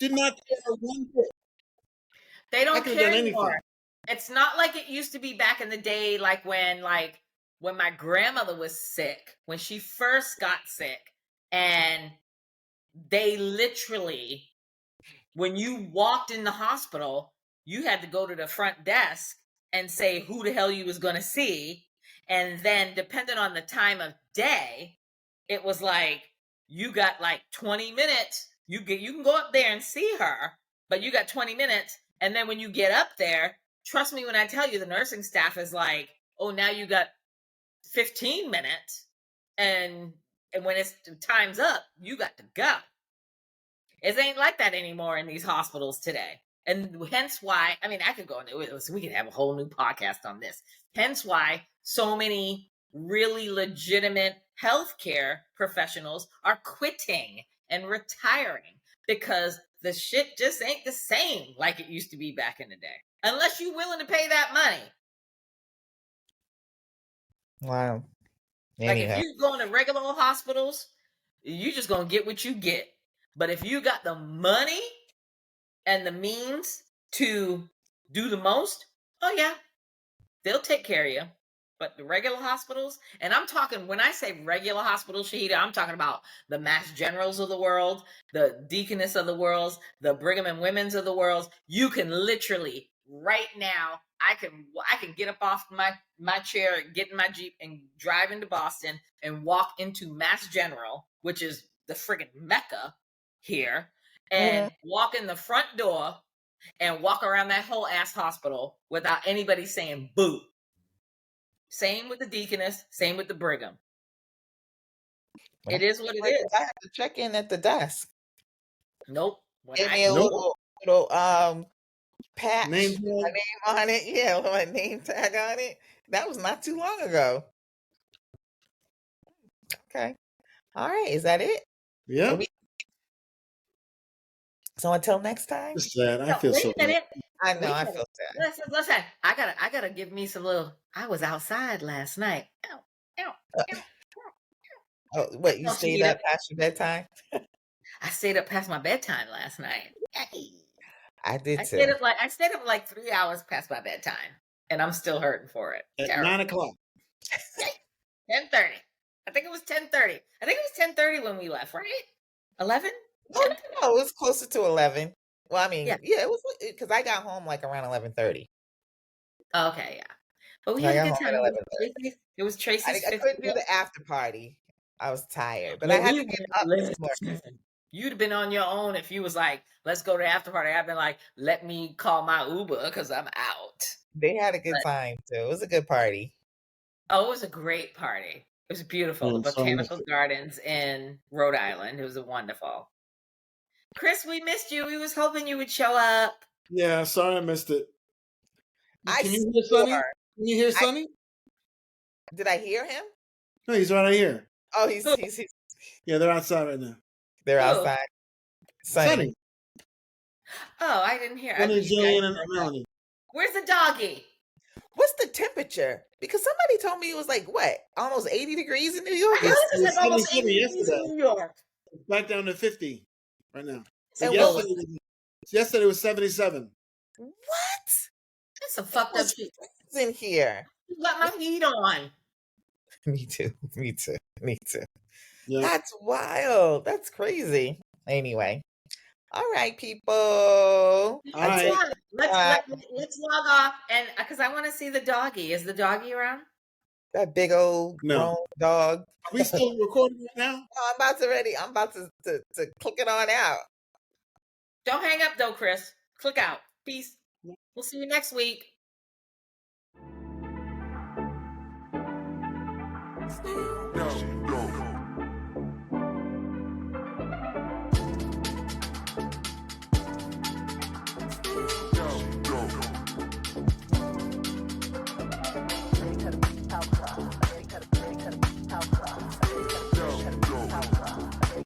did not care one bit." They don't care anymore. It's not like it used to be back in the day, like when my grandmother was sick, when she first got sick, and they literally, when you walked in the hospital, you had to go to the front desk and say who the hell you was going to see. And then depending on the time of day, it was like, you got like 20 minutes. You can go up there and see her, but you got 20 minutes. And then when you get up there, trust me when I tell you, the nursing staff is like, oh, now you got 15 minutes. And when it's time's up, you got to go. It ain't like that anymore in these hospitals today. And hence why, I mean, I could go into it. We could have a whole new podcast on this. Hence why so many really legitimate healthcare professionals are quitting and retiring, because the shit just ain't the same like it used to be back in the day. Unless you're willing to pay that money. Wow. Like if you go into regular hospitals, you just gonna get what you get. But if you got the money and the means to do the most, oh yeah, they'll take care of you. But the regular hospitals, and I'm talking, when I say regular hospitals, Shahidah, I'm talking about the Mass Generals of the world, the Deaconess of the world, the Brigham and Women's of the world. You can literally, right now, I can get up off my chair, get in my Jeep, and drive into Boston and walk into Mass General, which is the friggin' Mecca here, and walk in the front door and walk around that whole ass hospital without anybody saying boo. Same with the Deaconess, same with the Brigham. It is what it is. I have to check in at the desk. Nope. Give me a little patch, my name on it. Yeah, with my name tag on it. That was not too long ago. Okay. All right. Is that it? Yeah. So until next time. It's sad. I feel so bad. I know. I feel sad. Listen. I gotta give me some little. I was outside last night. Oh, what, you stayed up past your bedtime? I stayed up past my bedtime last night. I did too. I stayed up like 3 hours past my bedtime, and I'm still hurting for it. At 9 o'clock. 10:30. I think it was 10:30. I think it was 10:30 when we left, right? 11? Oh no, it was closer to 11. Well, I mean, Yeah. it was because I got home like around 11:30. Okay, yeah. But we I had a got good home at time. 11:30. It was Tracy's I 50th. couldn't do the after party. I was tired, but I Well, had to get up this morning. listen, you'd have been on your own if you was like, let's go to the after party. I've been like, let me call my Uber because I'm out. They had a good But, time too. It was a good party. oh, it was a great party. It was beautiful. The sorry, Botanical Gardens in Rhode Island. It was wonderful. Chris, we missed you. We was hoping you would show up. Yeah, sorry I missed it. I Can you hear Sonny? swore. Can you hear Sonny? Did I hear him? No, he's right here. Oh, he's Yeah, they're outside right now. they're Who? outside. Sunny. Oh, I didn't hear. Sonny, You guys Jillian, and broke up. Melanie. Where's the doggy? What's the temperature? Because somebody told me it was like what, almost 80 degrees in New York. I thought it It was was almost 77 80 degrees yesterday. in New York. Back down to 50 right now. So And yesterday was 77. What? That's some fucked up shit. It's in here. You got my heat on. Me too. Me too. Me too. Yeah. That's wild. That's crazy. Anyway. All right, people. All right. Let's log off and because I want to see the doggy. Is the doggy around? That big old grown dog. Are we still recording right now? Oh, I'm about to click it on out. Don't hang up though, Chris. Click out. Peace. We'll see you next week. Stay